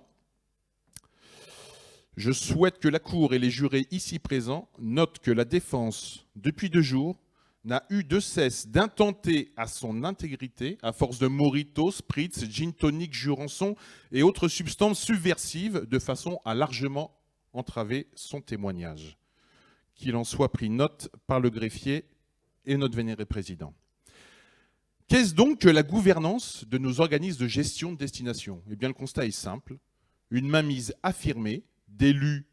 Je souhaite que la Cour et les jurés ici présents notent que la défense, depuis 2 jours, n'a eu de cesse d'intenter à son intégrité, à force de mojito, spritz, gin tonic, jurançon et autres substances subversives, de façon à largement entraver son témoignage. Qu'il en soit pris note par le greffier et notre vénéré président. Qu'est-ce donc que la gouvernance de nos organismes de gestion de destination? Eh bien, le constat est simple. Une mainmise affirmée d'élus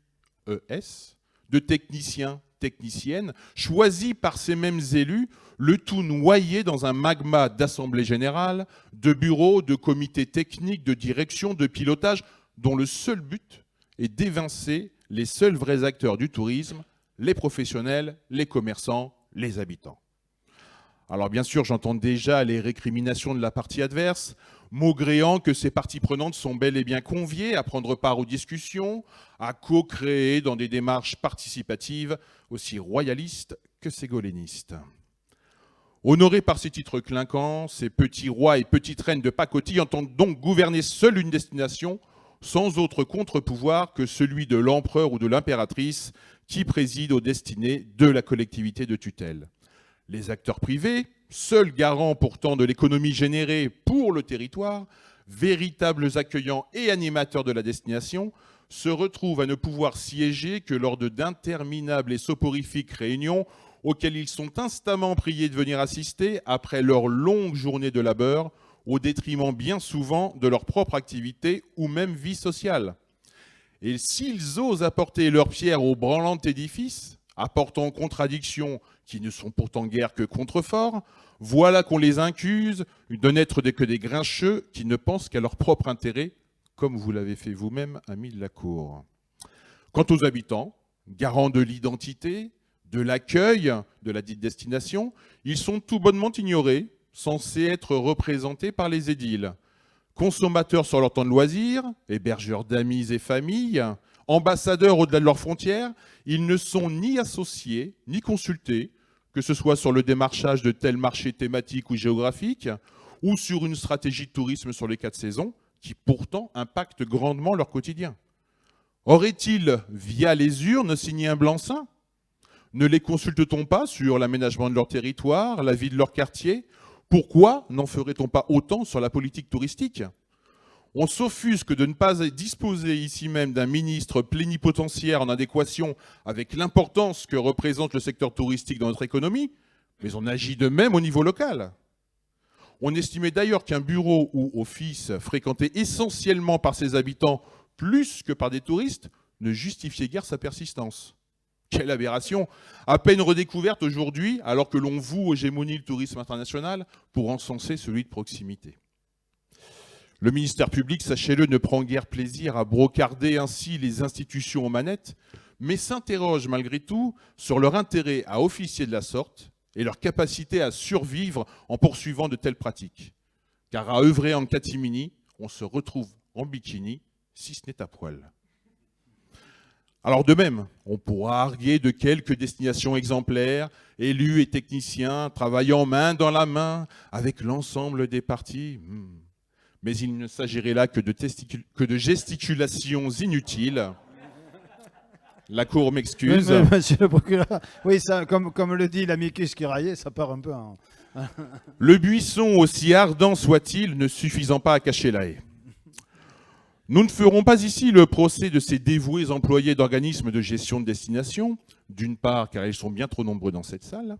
ES, de techniciens, techniciennes, choisis par ces mêmes élus, le tout noyé dans un magma d'assemblée générale, de bureaux, de comités techniques, de direction, de pilotage, dont le seul but est d'évincer les seuls vrais acteurs du tourisme, les professionnels, les commerçants, les habitants. Alors bien sûr, j'entends déjà les récriminations de la partie adverse, maugréant que ces parties prenantes sont bel et bien conviées à prendre part aux discussions, à co-créer dans des démarches participatives aussi royalistes que ségolénistes. Honorés par ces titres clinquants, ces petits rois et petites reines de pacotille entendent donc gouverner seule une destination, sans autre contre-pouvoir que celui de l'empereur ou de l'impératrice qui préside aux destinées de la collectivité de tutelle. Les acteurs privés, seuls garants pourtant de l'économie générée pour le territoire, véritables accueillants et animateurs de la destination, se retrouvent à ne pouvoir siéger que lors d'interminables et soporifiques réunions auxquelles ils sont instamment priés de venir assister après leur longue journée de labeur, au détriment bien souvent de leur propre activité ou même vie sociale. Et s'ils osent apporter leur pierre au branlant édifice, apportant contradictions qui ne sont pourtant guère que contreforts, voilà qu'on les accuse de n'être que des grincheux qui ne pensent qu'à leur propre intérêt, comme vous l'avez fait vous-même, ami de la Cour. Quant aux habitants, garants de l'identité, de l'accueil de la dite destination, ils sont tout bonnement ignorés, censés être représentés par les édiles. Consommateurs sur leur temps de loisirs, hébergeurs d'amis et familles, ambassadeurs au-delà de leurs frontières, ils ne sont ni associés, ni consultés, que ce soit sur le démarchage de tels marchés thématiques ou géographiques, ou sur une stratégie de tourisme sur les 4 saisons, qui pourtant impacte grandement leur quotidien. Aurait-il, via les urnes, signé un blanc-seing? Ne les consulte-t-on pas sur l'aménagement de leur territoire, la vie de leur quartier? Pourquoi n'en ferait-on pas autant sur la politique touristique? On s'offusque de ne pas disposer ici même d'un ministre plénipotentiaire en adéquation avec l'importance que représente le secteur touristique dans notre économie, mais on agit de même au niveau local. On estimait d'ailleurs qu'un bureau ou office fréquenté essentiellement par ses habitants plus que par des touristes ne justifiait guère sa persistance. Quelle aberration! À peine redécouverte aujourd'hui, alors que l'on voue aux gémonies le tourisme international pour encenser celui de proximité. Le ministère public, sachez-le, ne prend guère plaisir à brocarder ainsi les institutions aux manettes, mais s'interroge malgré tout sur leur intérêt à officier de la sorte et leur capacité à survivre en poursuivant de telles pratiques. Car à œuvrer en catimini, on se retrouve en bikini, si ce n'est à poil. Alors de même, on pourra arguer de quelques destinations exemplaires, élus et techniciens travaillant main dans la main avec l'ensemble des parties. Mais il ne s'agirait là que de gesticulations inutiles. La Cour m'excuse. Monsieur le procureur, oui, ça, comme le dit l'amicus Curiae, ça part un peu en... Le buisson, aussi ardent soit-il, ne suffisant pas à cacher la haie. Nous ne ferons pas ici le procès de ces dévoués employés d'organismes de gestion de destination, d'une part car ils sont bien trop nombreux dans cette salle,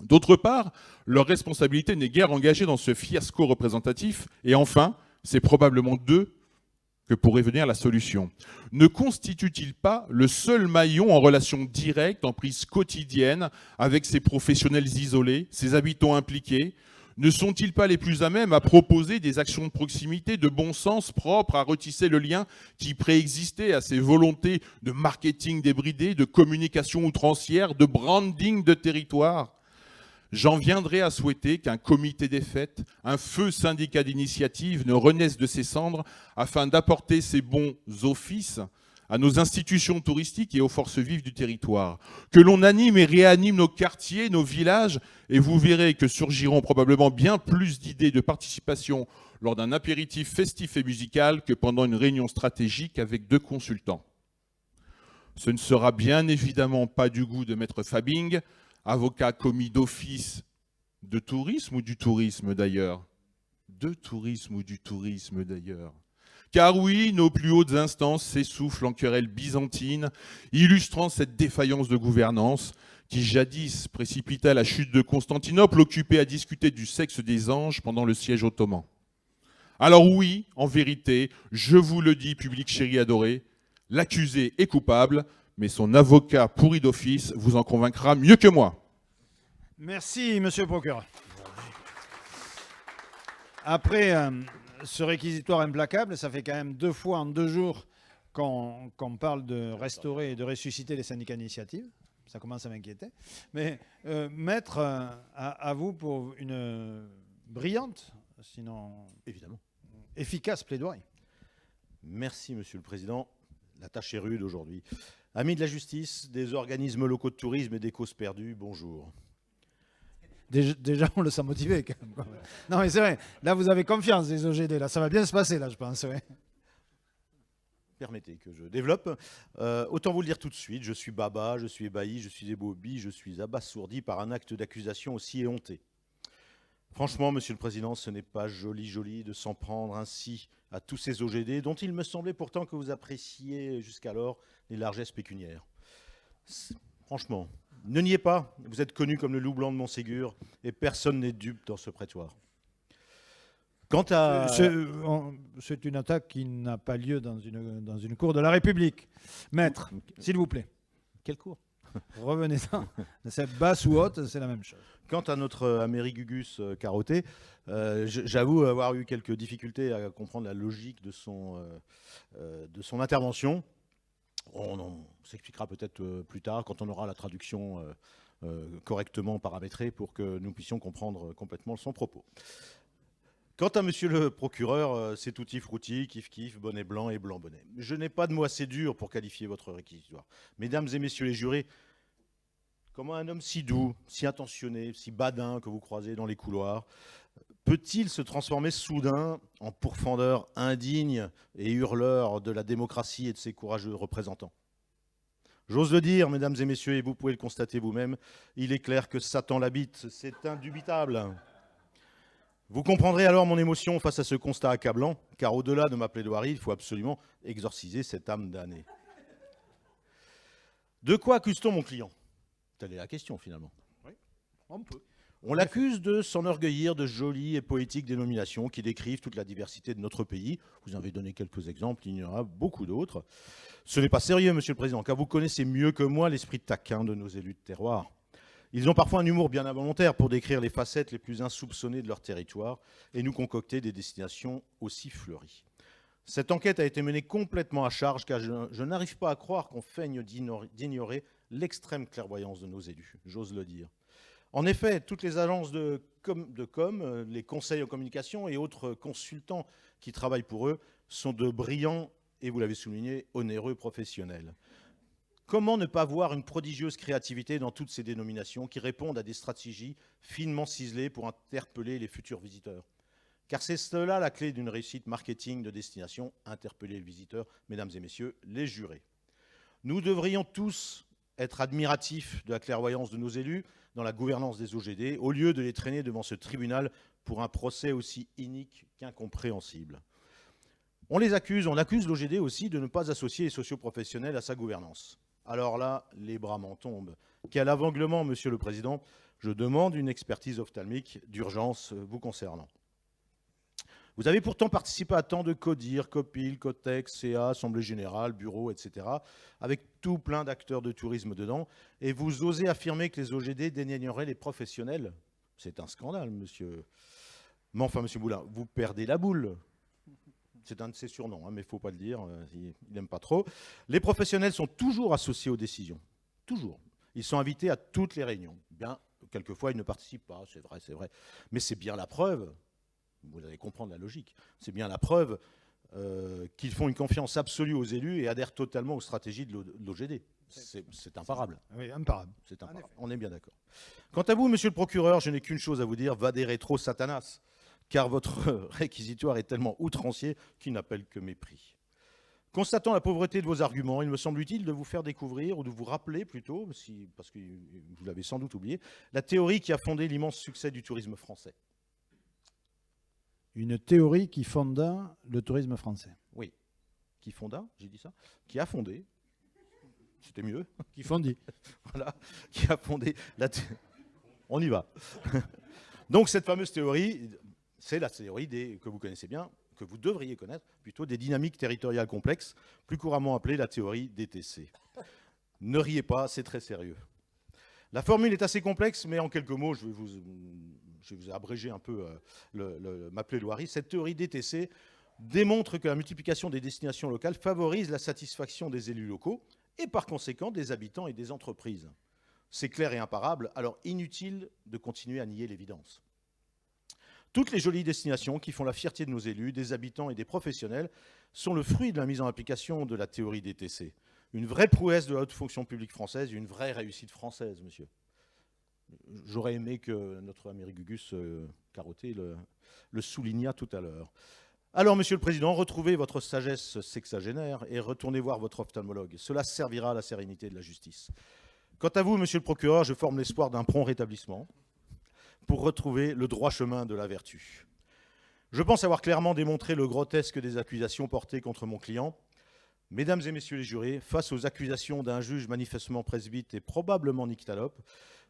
d'autre part, leur responsabilité n'est guère engagée dans ce fiasco représentatif, et enfin, c'est probablement d'eux que pourrait venir la solution. Ne constitue-t-il pas le seul maillon en relation directe, en prise quotidienne, avec ces professionnels isolés, ces habitants impliqués? Ne sont-ils pas les plus à même à proposer des actions de proximité de bon sens propres à retisser le lien qui préexistait à ces volontés de marketing débridé, de communication outrancière, de branding de territoire? J'en viendrai à souhaiter qu'un comité des fêtes, un feu syndicat d'initiative ne renaisse de ses cendres afin d'apporter ses bons offices à nos institutions touristiques et aux forces vives du territoire. Que l'on anime et réanime nos quartiers, nos villages, et vous verrez que surgiront probablement bien plus d'idées de participation lors d'un apéritif festif et musical que pendant une réunion stratégique avec 2 consultants. Ce ne sera bien évidemment pas du goût de Maître Fabing, avocat commis d'office de tourisme ou du tourisme d'ailleurs. De tourisme ou du tourisme d'ailleurs. Car oui, nos plus hautes instances s'essoufflent en querelles byzantines, illustrant cette défaillance de gouvernance qui jadis précipita la chute de Constantinople, occupée à discuter du sexe des anges pendant le siège ottoman. Alors oui, en vérité, je vous le dis, public chéri adoré, l'accusé est coupable, mais son avocat pourri d'office vous en convaincra mieux que moi. Merci, monsieur le procureur. Après ce réquisitoire implacable, ça fait quand même 2 fois en 2 jours qu'on parle de restaurer et de ressusciter les syndicats d'initiative. Ça commence à m'inquiéter. Mais maître, à vous pour une brillante, sinon évidemment efficace plaidoirie. Merci, Monsieur le Président. La tâche est rude aujourd'hui. Amis de la justice, des organismes locaux de tourisme et des causes perdues, bonjour. Déjà, on le sent motivé quand même. Non, mais c'est vrai. Là, vous avez confiance, les OGD. Là, ça va bien se passer, là, je pense. Ouais. Permettez que je développe. Autant vous le dire tout de suite, je suis baba, je suis ébahi, je suis ébahi, je suis abasourdi par un acte d'accusation aussi éhonté. Franchement, Monsieur le Président, ce n'est pas joli de s'en prendre ainsi à tous ces OGD, dont il me semblait pourtant que vous appréciez jusqu'alors les largesses pécuniaires. Franchement, ne niez pas, vous êtes connu comme le loup blanc de Montségur, et personne n'est dupe dans ce prétoire. Quant à... C'est une attaque qui n'a pas lieu dans une cour de la République. Maître, s'il vous plaît. Quelle cour? Revenez-en. C'est basse ou haute, c'est la même chose. Quant à notre Amérigugus carotté, j'avoue avoir eu quelques difficultés à comprendre la logique de son intervention. On s'expliquera peut-être plus tard quand on aura la traduction correctement paramétrée pour que nous puissions comprendre complètement son propos. Quant à monsieur le procureur, c'est tutti frutti, kiff-kiff, bonnet blanc et blanc bonnet. Je n'ai pas de mots assez durs pour qualifier votre réquisitoire. Mesdames et messieurs les jurés, comment un homme si doux, si intentionné, si badin que vous croisez dans les couloirs, peut-il se transformer soudain en pourfendeur indigne et hurleur de la démocratie et de ses courageux représentants? J'ose le dire, mesdames et messieurs, et vous pouvez le constater vous-même, il est clair que Satan l'habite, c'est indubitable. Vous comprendrez alors mon émotion face à ce constat accablant, car au-delà de ma plaidoirie, il faut absolument exorciser cette âme damnée. De quoi accuse-t-on mon client? Telle est la question, finalement. Oui, on peut. On l'accuse de s'enorgueillir de jolies et poétiques dénominations qui décrivent toute la diversité de notre pays. Vous en avez donné quelques exemples, il y en a beaucoup d'autres. Ce n'est pas sérieux, Monsieur le Président, car vous connaissez mieux que moi l'esprit taquin de nos élus de terroir. Ils ont parfois un humour bien involontaire pour décrire les facettes les plus insoupçonnées de leur territoire et nous concocter des destinations aussi fleuries. Cette enquête a été menée complètement à charge, car je n'arrive pas à croire qu'on feigne d'ignorer l'extrême clairvoyance de nos élus, j'ose le dire. En effet, toutes les agences de com, les conseils en communication et autres consultants qui travaillent pour eux sont de brillants, et vous l'avez souligné, onéreux professionnels. Comment ne pas voir une prodigieuse créativité dans toutes ces dénominations qui répondent à des stratégies finement ciselées pour interpeller les futurs visiteurs? Car c'est cela la clé d'une réussite marketing de destination, interpeller les visiteurs, mesdames et messieurs, les jurés. Nous devrions tous être admiratifs de la clairvoyance de nos élus dans la gouvernance des OGD, au lieu de les traîner devant ce tribunal pour un procès aussi inique qu'incompréhensible. On accuse l'OGD aussi de ne pas associer les socioprofessionnels à sa gouvernance. Alors là, les bras m'en tombent. Quel aveuglement, Monsieur le Président. Je demande une expertise ophtalmique d'urgence vous concernant. Vous avez pourtant participé à tant de CODIR, COPIL, COTEX, CA, Assemblée Générale, Bureau, etc., avec tout plein d'acteurs de tourisme dedans, et vous osez affirmer que les OGD dénigreraient les professionnels. C'est un scandale, monsieur. Mais enfin, monsieur Boulin, vous perdez la boule. C'est un de ses surnoms, hein, mais il ne faut pas le dire, il n'aime pas trop. Les professionnels sont toujours associés aux décisions. Toujours. Ils sont invités à toutes les réunions. Bien, quelquefois, ils ne participent pas, c'est vrai, c'est vrai. Mais c'est bien la preuve, vous allez comprendre la logique, c'est bien la preuve qu'ils font une confiance absolue aux élus et adhèrent totalement aux stratégies de l'OGD. C'est imparable. Oui, imparable. C'est imparable. On est bien d'accord. Quant à vous, monsieur le procureur, je n'ai qu'une chose à vous dire, va des rétro Satanas, car votre réquisitoire est tellement outrancier qu'il n'appelle que mépris. Constatant la pauvreté de vos arguments, il me semble utile de vous faire découvrir, ou de vous rappeler plutôt, parce que vous l'avez sans doute oublié, la théorie qui a fondé l'immense succès du tourisme français. Une théorie qui fonda le tourisme français. Oui. Qui fonda, j'ai dit ça? Qui a fondé. C'était mieux. Qui fondit. Voilà. Qui a fondé la On y va. Donc cette fameuse théorie, c'est la théorie que vous connaissez bien, que vous devriez connaître, plutôt des dynamiques territoriales complexes, plus couramment appelée la théorie DTC. Ne riez pas, c'est très sérieux. La formule est assez complexe, mais en quelques mots, je vais vous abréger un peu ma plaidoirie. Cette théorie DTC démontre que la multiplication des destinations locales favorise la satisfaction des élus locaux et par conséquent des habitants et des entreprises. C'est clair et imparable, alors inutile de continuer à nier l'évidence. Toutes les jolies destinations qui font la fierté de nos élus, des habitants et des professionnels sont le fruit de la mise en application de la théorie DTC. Une vraie prouesse de la haute fonction publique française, une vraie réussite française, monsieur. J'aurais aimé que notre Amérigugus Carotté le soulignât tout à l'heure. Alors, monsieur le Président, retrouvez votre sagesse sexagénaire et retournez voir votre ophtalmologue. Cela servira à la sérénité de la justice. Quant à vous, monsieur le procureur, je forme l'espoir d'un prompt rétablissement pour retrouver le droit chemin de la vertu. Je pense avoir clairement démontré le grotesque des accusations portées contre mon client. Mesdames et messieurs les jurés, face aux accusations d'un juge manifestement presbyte et probablement nyctalope,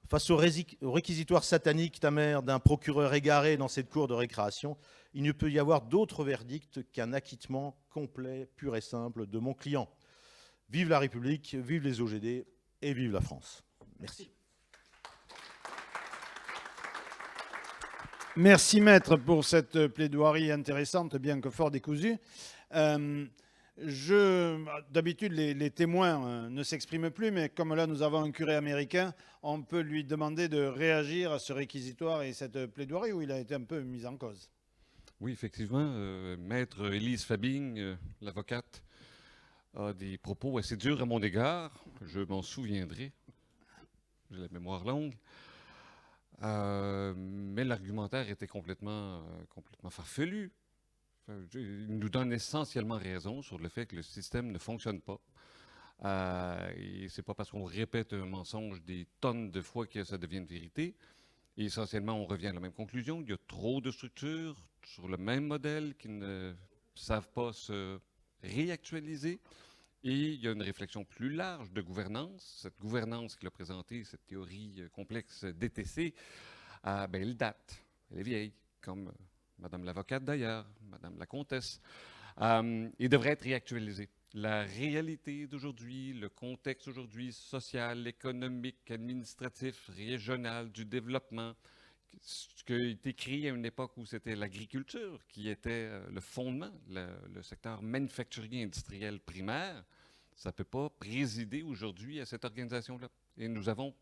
face au réquisitoire satanique tamer d'un procureur égaré dans cette cour de récréation, il ne peut y avoir d'autre verdict qu'un acquittement complet, pur et simple de mon client. Vive la République, vive les OGD et vive la France. Merci. Merci maître pour cette plaidoirie intéressante, bien que fort décousue. D'habitude, les témoins ne s'expriment plus, mais comme là nous avons un curé américain, on peut lui demander de réagir à ce réquisitoire et cette plaidoirie où il a été un peu mis en cause. Oui, effectivement, maître Élise Fabing, l'avocate, a des propos assez durs à mon égard. Je m'en souviendrai. J'ai la mémoire longue. Mais l'argumentaire était complètement farfelu. Il nous donne essentiellement raison sur le fait que le système ne fonctionne pas. Et c'est pas parce qu'on répète un mensonge des tonnes de fois que ça devient une vérité. Et essentiellement, on revient à la même conclusion. Il y a trop de structures sur le même modèle qui ne savent pas se réactualiser. Et il y a une réflexion plus large de gouvernance. Cette gouvernance qu'il a présentée, cette théorie complexe DTC, ben, elle date, elle est vieille, comme Madame l'avocate d'ailleurs, Madame la comtesse, et devrait être réactualisée. La réalité d'aujourd'hui, le contexte aujourd'hui social, économique, administratif, régional, du développement, ce qui a été créé à une époque où c'était l'agriculture qui était le fondement, le secteur manufacturier industriel primaire, ça ne peut pas présider aujourd'hui à cette organisation-là. Et nous avons,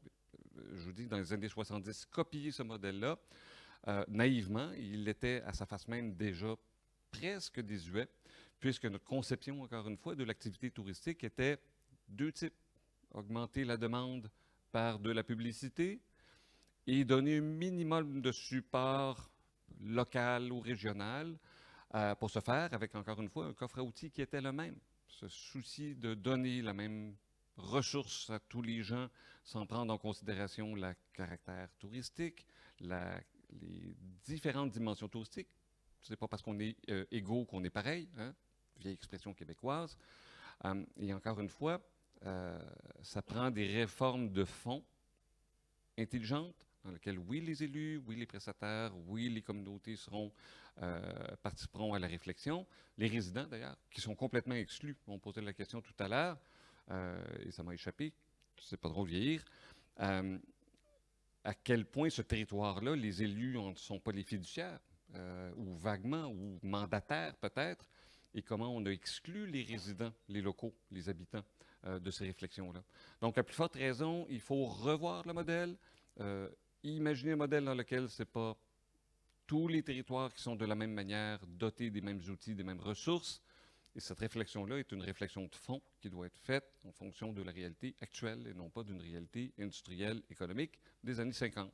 je vous dis, dans les années 70, copié ce modèle-là. Naïvement, il était à sa face même déjà presque désuet, puisque notre conception, encore une fois, de l'activité touristique était deux types. Augmenter la demande par de la publicité et donner un minimum de support local ou régional pour ce faire avec, encore une fois, un coffre à outils qui était le même. Ce souci de donner la même ressource à tous les gens sans prendre en considération le caractère touristique, les différentes dimensions touristiques. Ce n'est pas parce qu'on est égaux qu'on est pareil, hein? Vieille expression québécoise. Et encore une fois, ça prend des réformes de fond intelligentes dans lesquelles, oui, les élus, oui, les prestataires, oui, les communautés participeront à la réflexion. Les résidents, d'ailleurs, qui sont complètement exclus, on posait la question tout à l'heure, et ça m'a échappé, c'est pas drôle vieillir, à quel point ce territoire-là, les élus ne sont pas les fiduciaires, ou vaguement, ou mandataires peut-être, et comment on a exclu les résidents, les locaux, les habitants de ces réflexions-là. Donc, à plus forte raison, il faut revoir le modèle, imaginer un modèle dans lequel ce n'est pas tous les territoires qui sont de la même manière dotés des mêmes outils, des mêmes ressources. Et cette réflexion-là est une réflexion de fond qui doit être faite en fonction de la réalité actuelle et non pas d'une réalité industrielle, économique des années 50.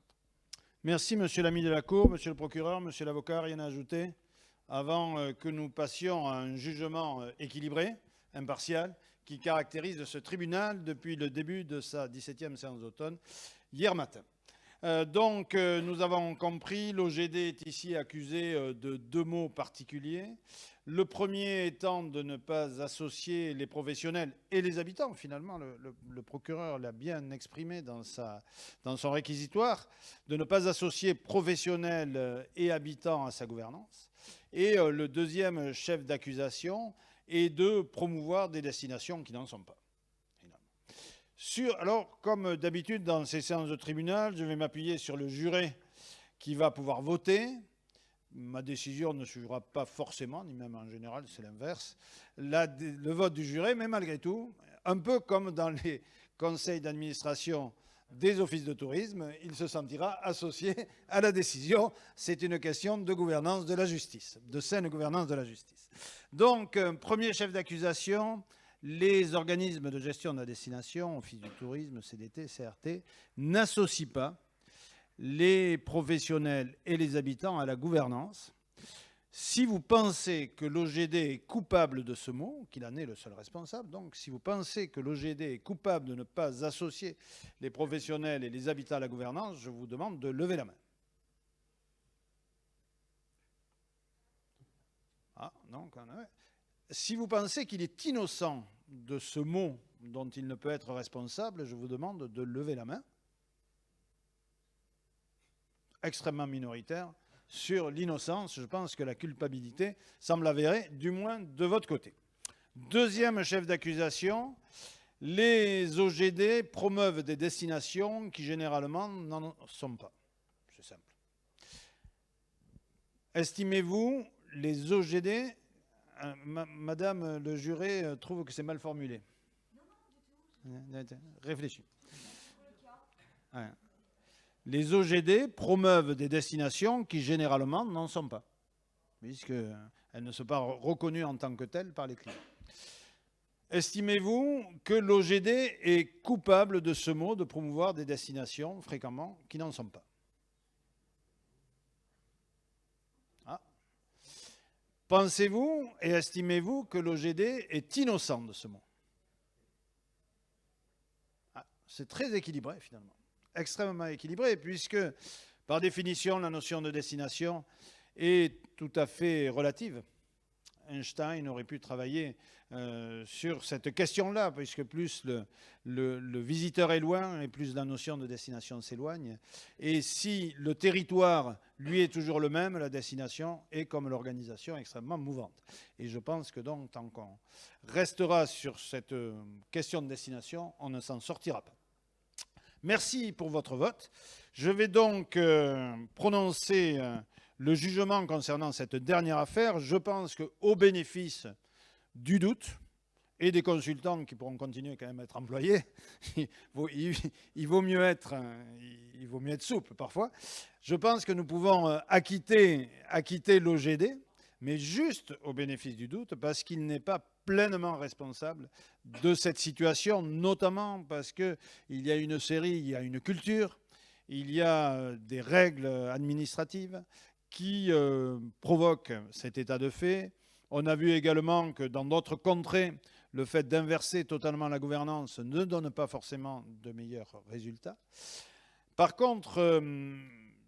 Merci, monsieur l'ami de la Cour, monsieur le procureur, monsieur l'avocat, rien à ajouter avant que nous passions à un jugement équilibré, impartial, qui caractérise ce tribunal depuis le début de sa 17e séance d'automne, hier matin. Nous avons compris, l'OGD est ici accusé de deux mots particuliers. Le premier étant de ne pas associer les professionnels et les habitants. Finalement, le procureur l'a bien exprimé dans son réquisitoire, de ne pas associer professionnels et habitants à sa gouvernance. Et le deuxième chef d'accusation est de promouvoir des destinations qui n'en sont pas. Alors, comme d'habitude dans ces séances de tribunal, je vais m'appuyer sur le juré qui va pouvoir voter. Ma décision ne suivra pas forcément, ni même en général, c'est l'inverse, le vote du juré, mais malgré tout, un peu comme dans les conseils d'administration des offices de tourisme, il se sentira associé à la décision. C'est une question de gouvernance de la justice, de saine gouvernance de la justice. Donc, premier chef d'accusation, les organismes de gestion de la destination, Office du tourisme, CDT, CRT, n'associent pas les professionnels et les habitants à la gouvernance. Si vous pensez que l'OGD est coupable de ce mot, qu'il en est le seul responsable, donc si vous pensez que l'OGD est coupable de ne pas associer les professionnels et les habitants à la gouvernance, je vous demande de lever la main. Ah, non, quand même. Si vous pensez qu'il est innocent de ce mot dont il ne peut être responsable, je vous demande de lever la main. Extrêmement minoritaire. Sur l'innocence, je pense que la culpabilité semble avérée, du moins de votre côté. Deuxième chef d'accusation, les OGD promeuvent des destinations qui généralement n'en sont pas. C'est simple. Estimez-vous, les OGD, Madame le juré trouve que c'est mal formulé. Non, du tout. Réfléchis. Ouais. Les OGD promeuvent des destinations qui, généralement, n'en sont pas, puisqu'elles ne sont pas reconnues en tant que telles par les clients. Estimez-vous que l'OGD est coupable de ce mot de promouvoir des destinations, fréquemment, qui n'en sont pas? Ah. Pensez-vous et estimez-vous que l'OGD est innocent de ce mot? Ah, c'est très équilibré, finalement. Extrêmement équilibré, puisque, par définition, la notion de destination est tout à fait relative. Einstein aurait pu travailler sur cette question-là, puisque plus le visiteur est loin et plus la notion de destination s'éloigne. Et si le territoire, lui, est toujours le même, la destination est, comme l'organisation, extrêmement mouvante. Et je pense que donc, tant qu'on restera sur cette question de destination, on ne s'en sortira pas. Merci pour votre vote. Je vais donc prononcer le jugement concernant cette dernière affaire. Je pense qu'au bénéfice du doute et des consultants qui pourront continuer quand même à être employés, il vaut mieux être souple parfois. Je pense que nous pouvons acquitter l'OGD, mais juste au bénéfice du doute, parce qu'il n'est pas pleinement responsable de cette situation, notamment parce qu'il y a il y a une culture, il y a des règles administratives qui provoquent cet état de fait. On a vu également que dans d'autres contrées, le fait d'inverser totalement la gouvernance ne donne pas forcément de meilleurs résultats. Par contre,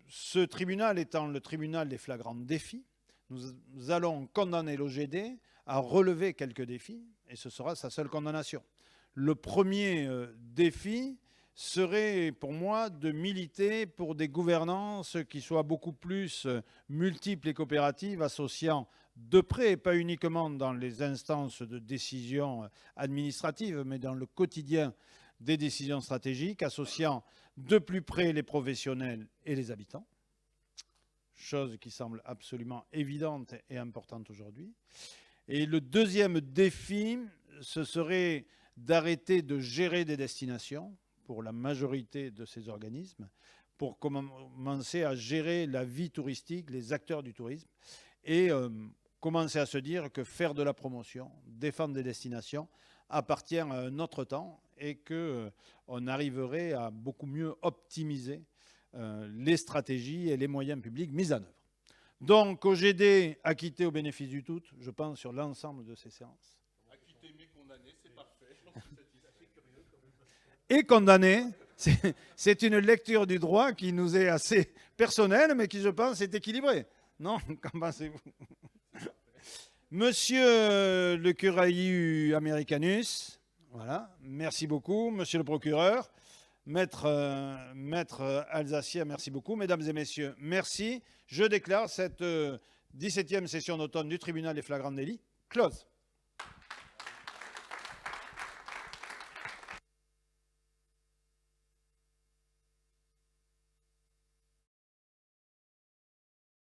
ce tribunal étant le tribunal des flagrants défis, nous allons condamner l'OGD à relever quelques défis, et ce sera sa seule condamnation. Le premier défi serait pour moi de militer pour des gouvernances qui soient beaucoup plus multiples et coopératives, associant de près, et pas uniquement dans les instances de décision administrative, mais dans le quotidien des décisions stratégiques, associant de plus près les professionnels et les habitants, chose qui semble absolument évidente et importante aujourd'hui. Et le deuxième défi, ce serait d'arrêter de gérer des destinations pour la majorité de ces organismes, pour commencer à gérer la vie touristique, les acteurs du tourisme, et commencer à se dire que faire de la promotion, défendre des destinations, appartient à un autre temps et qu'on arriverait à beaucoup mieux optimiser les stratégies et les moyens publics mis en œuvre. Donc, OGD acquitté au bénéfice du doute, je pense, sur l'ensemble de ces séances. Acquitté mais condamné, c'est parfait. Et condamné, c'est une lecture du droit qui nous est assez personnelle, mais qui, je pense, est équilibrée. Non? Qu'en pensez-vous? Monsieur le curaïu Americanus, voilà, merci beaucoup. Monsieur le procureur, maître alsacien, merci beaucoup. Mesdames et messieurs, merci. Je déclare cette 17e session d'automne du tribunal des flagrants délits close.